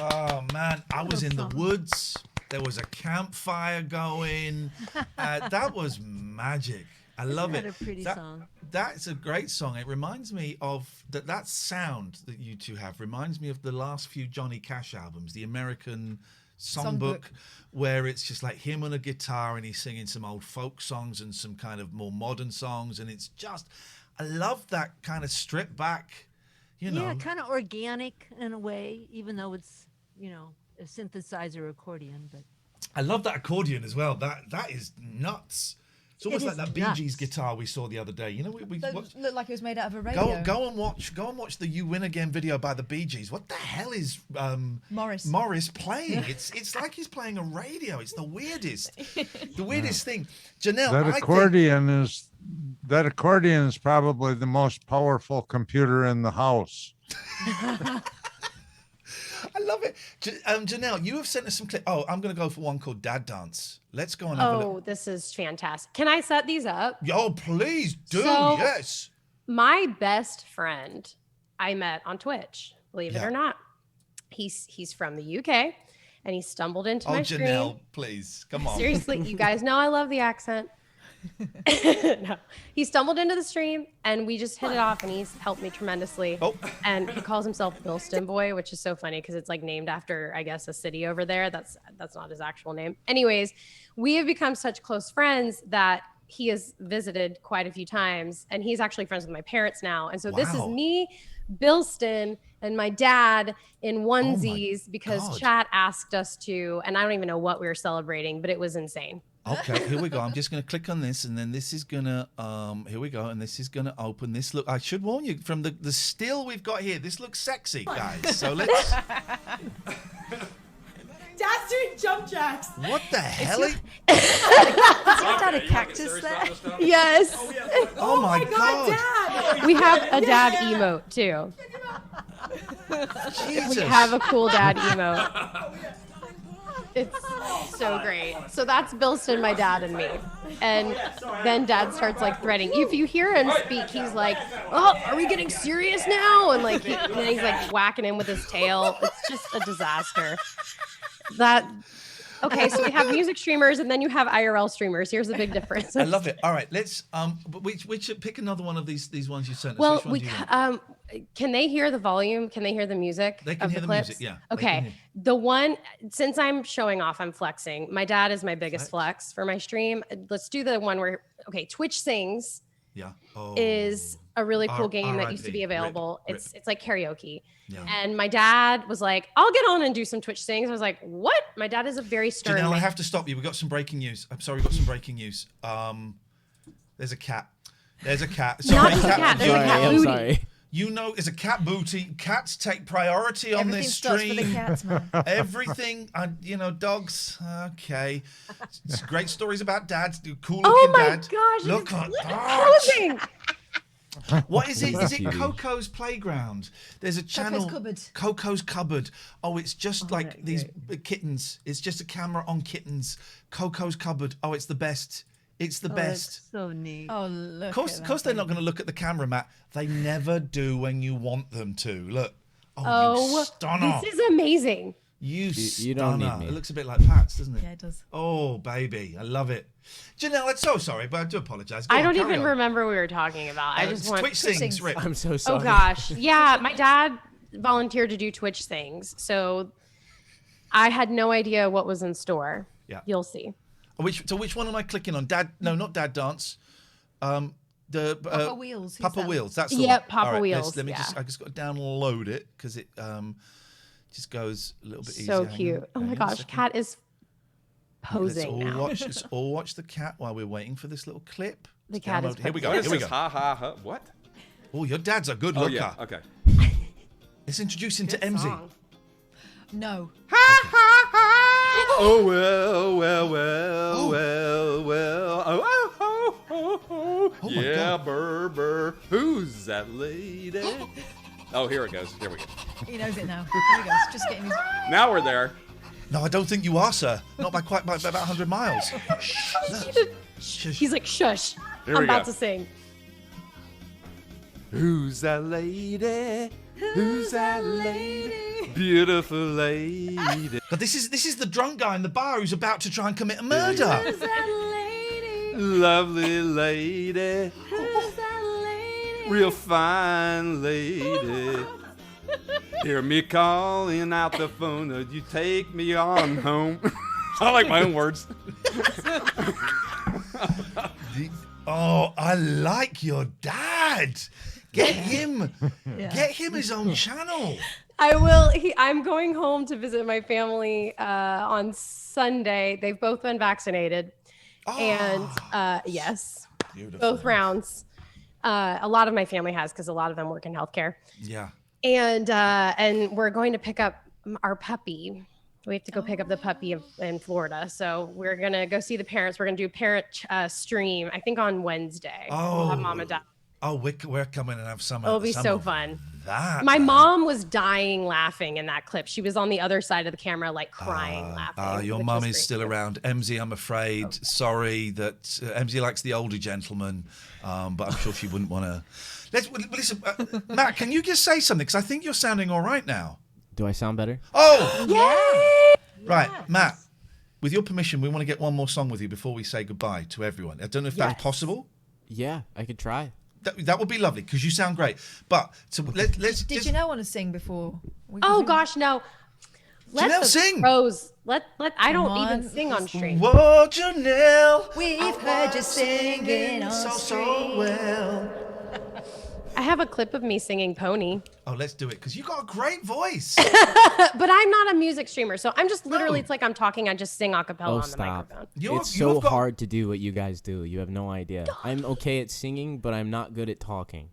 Speaker 1: Oh man, I was in the woods. There was a campfire going. That was magic. I love
Speaker 2: Isn't
Speaker 1: it.
Speaker 2: that a pretty song?
Speaker 1: That's a great song. It reminds me of that sound that you two have reminds me of the last few Johnny Cash albums, the American Songbook, where it's just like him on a guitar and he's singing some old folk songs and some kind of more modern songs, and it's just, I love that kind of stripped back, you know.
Speaker 2: Yeah, kind of organic in a way, even though it's, you know, a synthesizer accordion. But
Speaker 1: I love that accordion as well. That is nuts. It's almost like
Speaker 2: is
Speaker 1: that Bee
Speaker 2: nuts.
Speaker 1: Gees guitar we saw the other day. You know, we
Speaker 4: That
Speaker 1: watched,
Speaker 4: looked like it was made out of a radio.
Speaker 1: go and watch the "You Win Again" video by the Bee Gees. What the hell is Morris playing? It's like he's playing a radio. It's the weirdest thing. Janelle,
Speaker 5: That accordion is probably the most powerful computer in the house.
Speaker 1: I love it. Janelle, you have sent us some clips. Oh, I'm going to go for one called Dad Dance. Let's go and have a
Speaker 7: Oh,
Speaker 1: look.
Speaker 7: this is fantastic. Can I set these up?
Speaker 1: Oh, please do.
Speaker 7: So-
Speaker 1: Yes.
Speaker 7: My best friend I met on Twitch, believe it
Speaker 1: Yeah.
Speaker 7: or not. He's from the UK and he stumbled into
Speaker 1: Oh,
Speaker 7: my
Speaker 1: Janelle,
Speaker 7: stream.
Speaker 1: please. Come on.
Speaker 7: Seriously, you guys know I love the accent. No. He stumbled into the stream and we just hit it off and he's helped me tremendously.
Speaker 1: Oh.
Speaker 7: And he calls himself Bilston Boy, which is so funny because it's like named after, I guess, a city over there. That's not his actual name. Anyways, we have become such close friends that he has visited quite a few times and he's actually friends with my parents now. And so this is
Speaker 1: Wow.
Speaker 7: me, Bilston, and my dad in onesies because
Speaker 1: God.
Speaker 7: chat asked us to, and I don't even know what we were celebrating, but it was insane.
Speaker 1: Okay, here we go. I'm just going to click on this, and then this is going to, here we go, and this is going to open. This look, I should warn you, from the still we've got here, this looks sexy, guys. So let's,
Speaker 8: Dad's doing jump jacks.
Speaker 1: what the hell?
Speaker 4: Is that a cactus there?
Speaker 7: Yes.
Speaker 1: Oh my God.
Speaker 8: Dad.
Speaker 7: We have a dad emote too.
Speaker 1: Jesus.
Speaker 7: We have a cool dad emote. It's so great. So that's Bilston, my dad, and me. And then dad starts like threatening. If you hear him speak, he's like, "Oh, are we getting serious now?" And like and then he's like whacking him with his tail. It's just a disaster. Okay, so we have music streamers and then you have IRL streamers. Here's the big difference.
Speaker 1: I love it. All right, let's, but which pick another one of these ones you sent us.
Speaker 7: Well,
Speaker 1: Which one do you want?
Speaker 7: can they hear the volume? Can they hear the music?
Speaker 1: They can
Speaker 7: of
Speaker 1: hear the
Speaker 7: clips?
Speaker 1: music, yeah, they can
Speaker 7: Okay.
Speaker 1: hear.
Speaker 7: The one, since I'm showing off, I'm flexing. My dad is my biggest flex for my stream. Let's do the one where, okay, Twitch Sings
Speaker 1: Yeah. Oh.
Speaker 7: is a really cool game that used to
Speaker 1: RIP.
Speaker 7: be available.
Speaker 1: Rip.
Speaker 7: It's like karaoke.
Speaker 1: Yeah.
Speaker 7: And my dad was like, I'll get on and do some Twitch Sings. I was like, what? My dad is a very stern
Speaker 1: Janelle, I
Speaker 7: man.
Speaker 1: have to stop you. We've got some breaking news. I'm sorry, we've got some breaking news. There's a cat. There's a cat.
Speaker 7: Not just a cat, there's a
Speaker 3: Sorry,
Speaker 7: cat
Speaker 3: I'm
Speaker 7: booty.
Speaker 3: sorry.
Speaker 1: You know, it's a cat booty. Cats take priority on
Speaker 4: Everything
Speaker 1: this
Speaker 4: starts for the
Speaker 1: stream.
Speaker 4: cats, man.
Speaker 1: Everything, dogs. Okay. It's great stories about dads. Cool
Speaker 7: Oh
Speaker 1: looking
Speaker 7: my
Speaker 1: dad.
Speaker 7: gosh.
Speaker 1: Look at
Speaker 7: Look
Speaker 1: that.
Speaker 7: closing.
Speaker 1: What is it? Is it
Speaker 3: Cutie.
Speaker 1: Coco's Playground? There's a channel.
Speaker 4: Cupboard.
Speaker 1: Coco's Cupboard. Oh, it's just like
Speaker 2: that's
Speaker 1: these kittens. It's just a camera on kittens. Coco's Cupboard. Oh, it's the best. It's the
Speaker 2: Oh,
Speaker 1: best.
Speaker 2: that's so neat.
Speaker 4: Oh, look.
Speaker 1: Of course, they're not going to look at the camera, Matt. They never do when you want them to. Look. Oh, you
Speaker 7: Oh,
Speaker 1: stunner.
Speaker 7: this is amazing.
Speaker 1: You
Speaker 3: you don't need
Speaker 1: stunner.
Speaker 3: me.
Speaker 1: It looks a bit like Pat's, doesn't it?
Speaker 4: Yeah, it does.
Speaker 1: Oh, baby. I love it. Janelle, I'm so sorry, but I do apologize. Go
Speaker 7: I
Speaker 1: on,
Speaker 7: don't
Speaker 1: carry
Speaker 7: even
Speaker 1: on.
Speaker 7: remember what we were talking about. I just want.
Speaker 1: Twitch sings,
Speaker 4: Sings.
Speaker 1: Rip.
Speaker 3: I'm so sorry.
Speaker 7: Oh gosh, yeah. My dad volunteered to do Twitch things, so I had no idea what was in store.
Speaker 1: Yeah.
Speaker 7: You'll see.
Speaker 1: Which one am I clicking on? Dad? No, not Dad Dance. The
Speaker 4: Papa Wheels. Who's
Speaker 1: Papa
Speaker 4: that?
Speaker 1: Wheels. That's the
Speaker 7: Yep,
Speaker 1: one.
Speaker 7: Papa
Speaker 1: All right,
Speaker 7: Wheels,
Speaker 1: Let me
Speaker 7: yeah.
Speaker 1: I just got to download it because it just goes a little bit easier.
Speaker 7: So
Speaker 1: Hang
Speaker 7: cute.
Speaker 1: on,
Speaker 7: Oh my
Speaker 1: hang on a
Speaker 7: gosh,
Speaker 1: second.
Speaker 7: Cat is
Speaker 1: Let's
Speaker 7: posing
Speaker 1: all
Speaker 7: now.
Speaker 1: let's all watch the cat while we're waiting for this little clip.
Speaker 7: The
Speaker 1: Let's
Speaker 7: cat is
Speaker 1: download- Here we go.
Speaker 9: What
Speaker 1: Here
Speaker 9: is
Speaker 1: we
Speaker 9: this?
Speaker 1: go.
Speaker 9: Ha ha ha. What?
Speaker 1: Oh, your dad's a good
Speaker 9: Oh
Speaker 1: looker.
Speaker 9: yeah. Okay.
Speaker 1: Let's introduce him to
Speaker 7: Good
Speaker 1: MZ.
Speaker 7: song.
Speaker 4: No.
Speaker 9: Oh well. Oh.
Speaker 1: Oh, my
Speaker 9: Yeah,
Speaker 1: God.
Speaker 9: Burr. Who's that lady? Oh, here it goes. Here we go.
Speaker 4: He knows it now. Here he goes. Just getting his.
Speaker 9: Now we're there.
Speaker 1: No, I don't think you are, sir. Not by about 100 miles.
Speaker 7: He's like, shush.
Speaker 9: Here
Speaker 7: I'm
Speaker 9: we
Speaker 7: about
Speaker 9: go.
Speaker 7: to sing.
Speaker 9: Who's that lady? Who's that lady? Beautiful lady.
Speaker 1: But this is the drunk guy in the bar who's about to try and commit a murder.
Speaker 9: Lovely lady. Real fine lady. Hear me calling out the phone. Would you take me on home? I like my own words.
Speaker 1: Oh, I like your dad. Get him his own channel.
Speaker 7: I will. I'm going home to visit my family on Sunday. They've both been vaccinated, and yes,
Speaker 1: Beautiful.
Speaker 7: both rounds. A lot of my family has because a lot of them work in healthcare.
Speaker 1: Yeah.
Speaker 7: And we're going to pick up our puppy. We have to go pick up the puppy in Florida. So we're gonna go see the parents. We're gonna do a parent stream. I think on Wednesday. We'll have mom and dad.
Speaker 1: Oh, we're coming and have some.
Speaker 7: It'll be
Speaker 1: some
Speaker 7: so
Speaker 1: of
Speaker 7: fun.
Speaker 1: That
Speaker 7: My
Speaker 1: man.
Speaker 7: mom was dying laughing in that clip. She was on the other side of the camera, like crying, laughing.
Speaker 1: Your
Speaker 7: which
Speaker 1: mum
Speaker 7: was
Speaker 1: is
Speaker 7: great.
Speaker 1: still around. MZ, I'm afraid. Sorry that MZ likes the older gentleman, but I'm sure she wouldn't want to. Listen, Matt, can you just say something? Because I think you're sounding all right now.
Speaker 3: Do I sound better?
Speaker 1: Oh,
Speaker 7: Yay!
Speaker 1: right, Matt. With your permission, we want to get one more song with you before we say goodbye to everyone. I don't know if that's possible.
Speaker 3: Yeah, I could try.
Speaker 1: That would be lovely because you sound great. But so let's.
Speaker 4: Did
Speaker 1: just,
Speaker 4: Janell want to sing before?
Speaker 7: Oh gosh, no. Let
Speaker 1: Janelle,
Speaker 7: the
Speaker 1: sing.
Speaker 7: pros. Let. I don't
Speaker 4: Come
Speaker 7: even
Speaker 4: on.
Speaker 7: sing on stream.
Speaker 1: Whoa, Janelle.
Speaker 4: We've heard you singing on
Speaker 1: so well.
Speaker 7: I have a clip of me singing Pony,
Speaker 1: Oh, let's do it because you got a great voice.
Speaker 7: but I'm not a music streamer, so I'm just literally.
Speaker 1: No.
Speaker 7: It's like I'm talking. I just sing a cappella
Speaker 3: Oh,
Speaker 7: on the
Speaker 3: stop.
Speaker 7: microphone.
Speaker 3: It's so hard to do what you guys do. You have no idea. I'm okay at singing, but I'm not good at talking.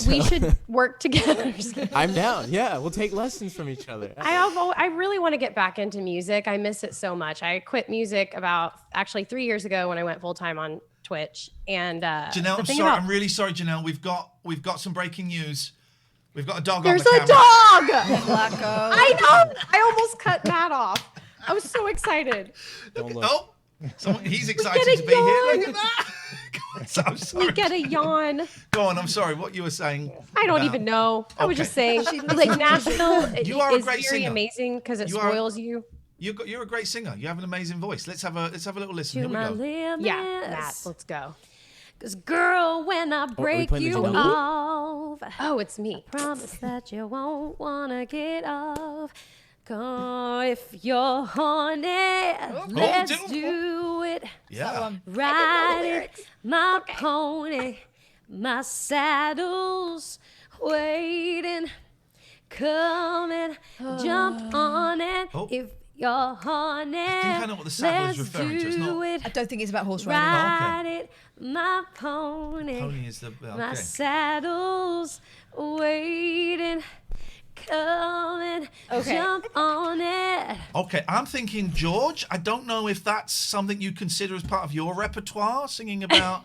Speaker 7: We should work together. Just kidding.
Speaker 3: I'm down. Yeah, we'll take lessons from each other.
Speaker 7: I really want to get back into music. I miss it so much. I quit music about actually 3 years ago when I went full time on Twitch. And
Speaker 1: Janelle,
Speaker 7: the
Speaker 1: I'm
Speaker 7: thing
Speaker 1: sorry.
Speaker 7: about-
Speaker 1: I'm really sorry, Janelle. We've got some breaking news. We've got a dog
Speaker 7: There's
Speaker 1: on the
Speaker 7: a
Speaker 1: camera.
Speaker 7: dog.
Speaker 4: Blacko.
Speaker 7: I know. I almost cut Matt off. I was so excited.
Speaker 3: Don't look.
Speaker 1: Oh, he's excited
Speaker 7: get a
Speaker 1: to be here.
Speaker 7: yawn.
Speaker 1: Look at that. God, I'm sorry.
Speaker 7: We get a yawn.
Speaker 1: Go on. I'm sorry. What you were saying?
Speaker 7: I don't
Speaker 1: about-
Speaker 7: even know. I was
Speaker 1: Okay.
Speaker 7: just saying, like Nashville
Speaker 1: You are a
Speaker 7: is
Speaker 1: great
Speaker 7: very
Speaker 1: singer.
Speaker 7: amazing because it
Speaker 1: You are-
Speaker 7: spoils you.
Speaker 1: You're a great singer. You have an amazing voice. Let's have a little listen. Here we go.
Speaker 7: Yeah, Matt, let's go.
Speaker 10: Cause girl, when I
Speaker 3: are we
Speaker 10: break
Speaker 3: playing the
Speaker 10: you
Speaker 3: Janelle?
Speaker 10: off,
Speaker 7: Oh, it's me.
Speaker 10: promise that you won't wanna get off. Go if you're horny, let's
Speaker 1: do-
Speaker 10: do it.
Speaker 1: Yeah.
Speaker 10: Ride it, my pony, my saddle's waiting. Come and jump on it
Speaker 1: Oh.
Speaker 10: if you're horny.
Speaker 1: I think I know what the saddle is
Speaker 10: let's
Speaker 1: referring to. It's not-
Speaker 10: do it.
Speaker 4: I don't think it's about horse riding.
Speaker 10: Ride it, my pony.
Speaker 1: Pony is the
Speaker 10: My
Speaker 1: okay.
Speaker 10: saddle's waiting. Come and
Speaker 4: Okay.
Speaker 10: jump on it.
Speaker 1: Okay, I'm thinking George. I don't know if that's something you consider as part of your repertoire, singing about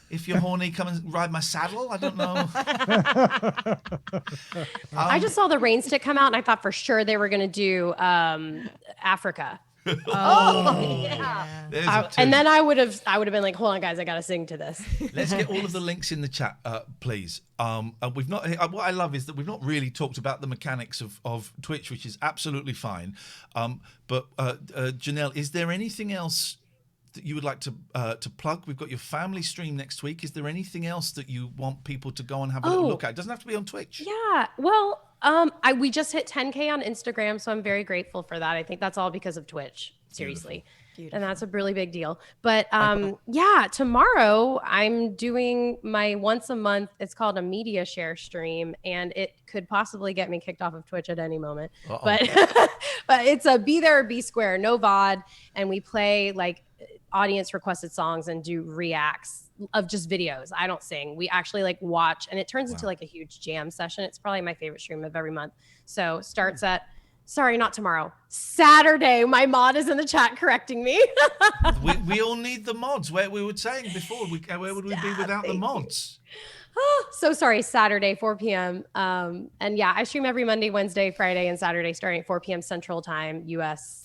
Speaker 1: if you're horny, come and ride my saddle. I don't know.
Speaker 7: I just saw the rain stick come out, and I thought for sure they were going to do Africa.
Speaker 1: There's a
Speaker 7: And
Speaker 1: tune.
Speaker 7: then I would have been like, hold on, guys, I got to sing to this.
Speaker 1: Let's get all of the links in the chat, please. We've not. What I love is that we've not really talked about the mechanics of Twitch, which is absolutely fine. But Janelle, is there anything else that you would like to plug? We've got your family stream next week. Is there anything else that you want people to go and have a little look at? It doesn't have to be on Twitch.
Speaker 7: Yeah. Well, we just hit 10K on Instagram, so I'm very grateful for that. I think that's all because of Twitch. seriously.
Speaker 4: Beautiful.
Speaker 7: And that's a really big deal. But yeah, tomorrow I'm doing my once a month, it's called a media share stream, and it could possibly get me kicked off of Twitch at any moment. But but it's a be there or be square, no VOD, and we play like audience requested songs and do reacts of just videos. I don't sing. We actually like watch, and it turns into like a huge jam session. It's probably my favorite stream of every month. So starts at sorry, not tomorrow. Saturday. My mod is in the chat correcting me.
Speaker 1: we all need the mods. Where we were saying before, where would we be without the mods?
Speaker 7: So sorry, Saturday, 4 p.m. And yeah, I stream every Monday, Wednesday, Friday, and Saturday starting at 4 p.m. Central Time, US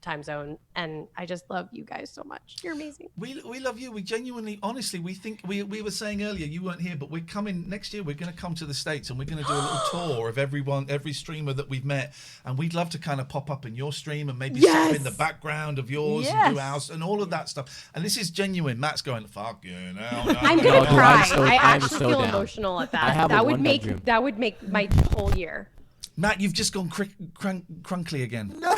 Speaker 7: time zone. And I just love you guys so much. You're amazing.
Speaker 1: We love you. We genuinely, honestly, we think we were saying earlier, you weren't here, but we're coming next year. We're going to come to the States and we're going to do a little tour of every streamer that we've met. And we'd love to kind of pop up in your stream and maybe set up in the background of yours and do ours and all of that stuff. And this is genuine. Matt's going, fuck you. No,
Speaker 7: I'm going to cry. I actually
Speaker 3: so
Speaker 7: feel
Speaker 3: down.
Speaker 7: emotional at
Speaker 3: I
Speaker 7: that.
Speaker 3: have a
Speaker 7: That would
Speaker 3: one-bedroom.
Speaker 7: make my whole year.
Speaker 1: Matt, you've just gone crunkly again. No.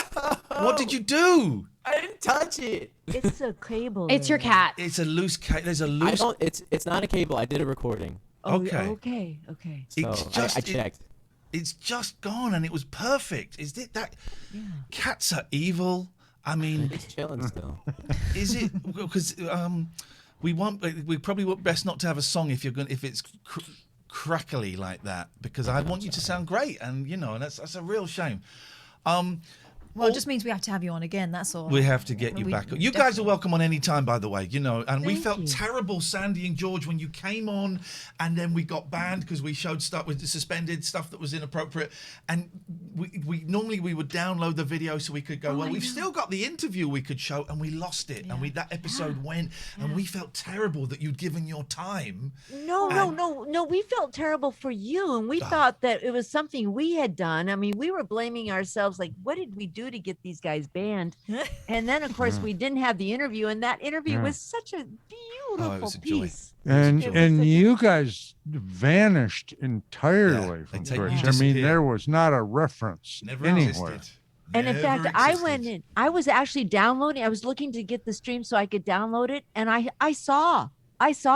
Speaker 1: What did you do?
Speaker 6: I didn't touch it.
Speaker 2: It's a cable.
Speaker 7: It's your cat.
Speaker 1: It's a loose cable. There's a loose.
Speaker 3: It's not a cable. I did a recording.
Speaker 2: Okay.
Speaker 3: So I checked.
Speaker 1: It's just gone, and it was perfect. Is it that? Yeah. Cats are evil. I mean,
Speaker 3: It's chilling still.
Speaker 1: is it? Because we probably want best not to have a song if it's crackly like that, because I want you to sound great, and and that's a real shame.
Speaker 4: Well, it just means we have to have you on again. That's all.
Speaker 1: We have to get you back. You guys are welcome on any time, by the way. And we felt terrible, Sandy and George, when you came on, and then we got banned because we showed stuff with suspended stuff that was inappropriate. And we normally we would download the video so we could go. Well, we've still got the interview we could show, and we lost it. And that episode went, and we felt terrible that you'd given your time.
Speaker 2: No. We felt terrible for you, and we thought that it was something we had done. I mean, we were blaming ourselves, like, what did we do to get these guys banned? And then, of course, we didn't have the interview, and that interview was such a beautiful piece.
Speaker 5: And you guys vanished entirely from Twitch. I mean, there was not a reference anywhere.
Speaker 2: And in fact, I went in. I was actually downloading. I was looking to get the stream so I could download it, and I saw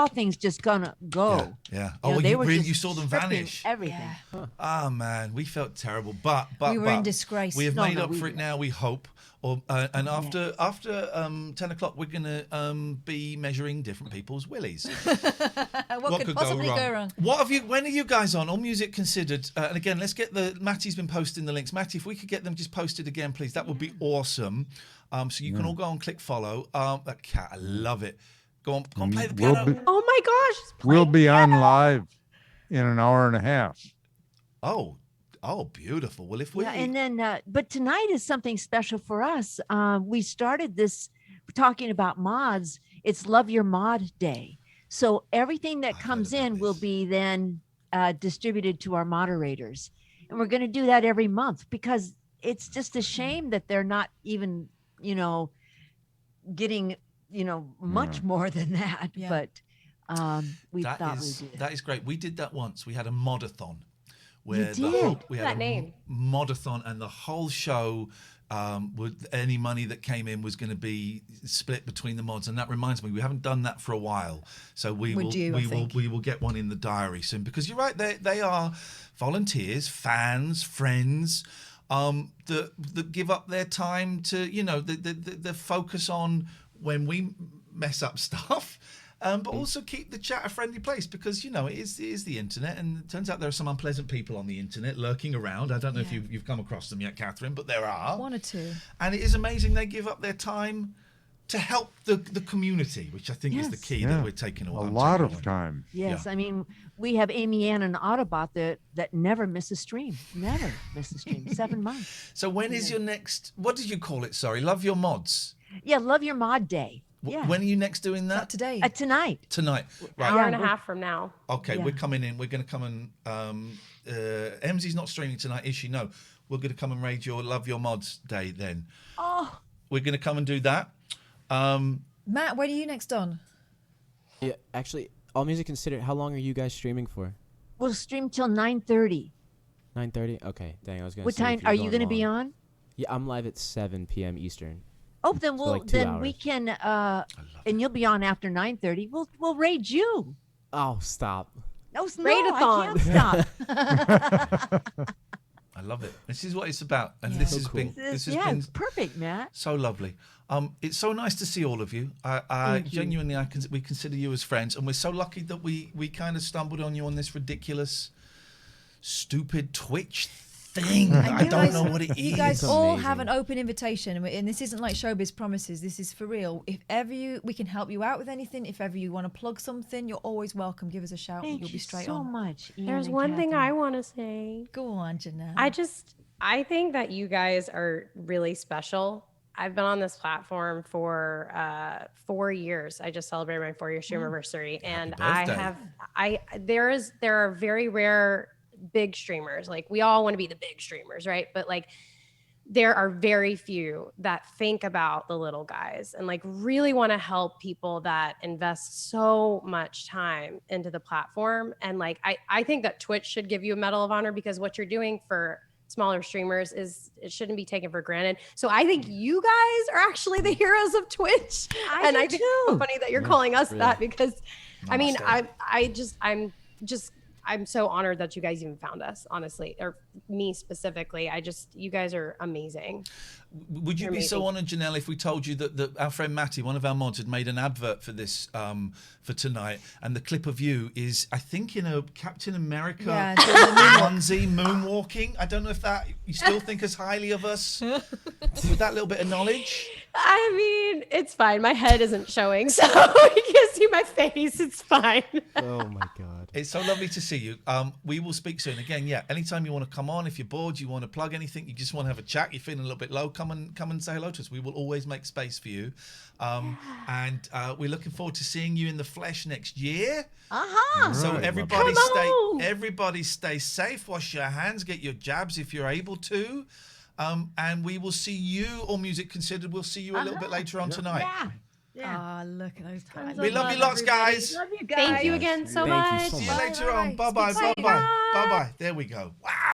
Speaker 2: things just gonna go.
Speaker 1: Yeah.
Speaker 2: You
Speaker 1: saw them vanish.
Speaker 2: Everything.
Speaker 1: Yeah. Oh man, we felt terrible, but
Speaker 4: we were in disgrace.
Speaker 1: We have made up for it now. We hope. And after 10 o'clock, we're gonna be measuring different people's willies.
Speaker 4: what could possibly go wrong?
Speaker 1: When are you guys on? All Music Considered. And again, let's get Matty's been posting the links. Matty, if we could get them just posted again, please, that would be awesome. So you can all go and click follow. That cat, I love it. Go on, play the piano.
Speaker 7: Oh my gosh.
Speaker 5: We'll be on live in an hour and a half.
Speaker 1: Oh, beautiful. Well, if we...
Speaker 2: Yeah, and then, but tonight is something special for us. We started this talking about mods. It's Love Your Mod Day. So everything that comes in will be then distributed to our moderators. And we're going to do that every month, because it's just a shame that they're not even, getting... much more than that. Yeah. But we thought we'd do that.
Speaker 1: That is great. We did that once. We had a modathon where
Speaker 2: we
Speaker 1: had a modathon, and the whole show with any money that came in was going to be split between the mods. And that reminds me, we haven't done that for a while, so we will get one in the diary soon, because you're right, they are volunteers, fans, friends, that give up their time to the focus on when we mess up stuff, but also keep the chat a friendly place, because it is the internet, and it turns out there are some unpleasant people on the internet lurking around. I don't know if you've come across them yet, Catherine, but there are
Speaker 4: one or two,
Speaker 1: and it is amazing they give up their time to help the community, which I think is the key that we're taking away.
Speaker 5: A lot of time.
Speaker 2: Yes, I mean, we have Amy Ann and Autobot that never miss a stream. Never miss a stream. 7 months.
Speaker 1: So when is your next? What did you call it? Sorry, Love Your Mods.
Speaker 2: Yeah, Love Your Mod Day. Yeah.
Speaker 1: When are you next doing that?
Speaker 4: Today.
Speaker 2: Tonight.
Speaker 1: Tonight. Right.
Speaker 7: Hour and a half from now.
Speaker 1: Okay, we're coming in. We're going to come and Emsy's not streaming tonight, is she? No. We're going to come and raid your Love Your Mods Day then.
Speaker 2: Oh.
Speaker 1: We're going to come and do that.
Speaker 4: Matt, when are you next on?
Speaker 3: Yeah, actually, All Music Considered, how long are you guys streaming for?
Speaker 2: We'll stream till 9:30.
Speaker 3: 9:30? Okay, dang, I was going to
Speaker 2: What time are you going to be on?
Speaker 3: Yeah, I'm live at 7 p.m. Eastern.
Speaker 2: Oh, then we'll
Speaker 3: like 2
Speaker 2: then we
Speaker 3: hours.
Speaker 2: can and you'll be on after 9:30. We'll raid you.
Speaker 3: Oh, stop.
Speaker 2: No,
Speaker 7: Raid-a-thon.
Speaker 2: I can't stop.
Speaker 1: I love it. This is what it's about, and
Speaker 4: Yeah.
Speaker 1: this
Speaker 3: So
Speaker 1: has
Speaker 3: cool.
Speaker 1: been this has
Speaker 2: yeah,
Speaker 1: been
Speaker 2: it's perfect, Matt.
Speaker 1: so lovely. It's so nice to see all of you. I
Speaker 2: Thank you.
Speaker 1: genuinely, we consider you as friends, and we're so lucky that we kind of stumbled on you on this ridiculous, stupid Twitch thing.
Speaker 4: And
Speaker 1: I
Speaker 4: you
Speaker 1: don't
Speaker 4: guys-
Speaker 1: know what it is.
Speaker 4: You guys
Speaker 3: It's
Speaker 4: all have
Speaker 3: amazing.
Speaker 4: an open invitation, and this isn't like Showbiz Promises. This is for real. If ever we can help you out with anything. If ever you want to plug something, you're always welcome. Give us a shout.
Speaker 2: Thank
Speaker 4: You'll be
Speaker 2: you
Speaker 4: straight
Speaker 2: so
Speaker 4: on.
Speaker 2: much. Ian
Speaker 7: There's
Speaker 2: and
Speaker 7: one thing
Speaker 2: Catherine.
Speaker 7: I want to say.
Speaker 4: Go on, Janelle.
Speaker 7: I think that you guys are really special. I've been on this platform for 4 years. I just celebrated my 4-year stream anniversary, and
Speaker 1: birthday.
Speaker 7: there are very rare big streamers. Like, we all want to be the big streamers, right? But like, there are very few that think about the little guys and like really want to help people that invest so much time into the platform. And like, I think that Twitch should give you a Medal of Honor, because what you're doing for smaller streamers it shouldn't be taken for granted. So I think you guys are actually the heroes of Twitch.
Speaker 2: I
Speaker 7: And
Speaker 2: do
Speaker 7: I think it's so
Speaker 2: too.
Speaker 7: funny that you're calling us
Speaker 3: really.
Speaker 7: that, because I mean,
Speaker 1: Namaste.
Speaker 7: I'm so honored that you guys even found us, honestly, or me specifically. You guys are amazing.
Speaker 1: Would you
Speaker 7: You're
Speaker 1: be so
Speaker 7: amazing.
Speaker 1: honoured, Janelle, if we told you that our friend Matty, one of our mods, had made an advert for this for tonight, and the clip of you is, I think, in a Captain America
Speaker 4: Yeah, doing the moonwalk.
Speaker 1: onesie, moonwalking. I don't know if that you still think as highly of us with that little bit of knowledge.
Speaker 7: I mean, it's fine. My head isn't showing, so you can see my face. It's fine.
Speaker 3: Oh my god.
Speaker 1: It's so lovely to see you. We will speak soon. Again, yeah, anytime you want to come on, if you're bored, you want to plug anything, you just want to have a chat, you're feeling a little bit low, come and say hello to us. We will always make space for you. And we're looking forward to seeing you in the flesh next year.
Speaker 2: Uh-huh.
Speaker 1: So
Speaker 5: Right.
Speaker 1: everybody stay safe, wash your hands, get your jabs if you're able to. And we will see you, All Music Considered, we'll see you a little bit later on tonight.
Speaker 2: Yeah. Yeah.
Speaker 4: Oh, look at those guys.
Speaker 1: We love you lots, guys.
Speaker 2: Love you guys.
Speaker 7: Thank you again so
Speaker 3: Thank you
Speaker 7: much.
Speaker 3: so
Speaker 1: See you
Speaker 3: much.
Speaker 1: later on. Bye-bye,
Speaker 4: Speak soon.
Speaker 1: bye-bye, bye-bye. There we go. Wow.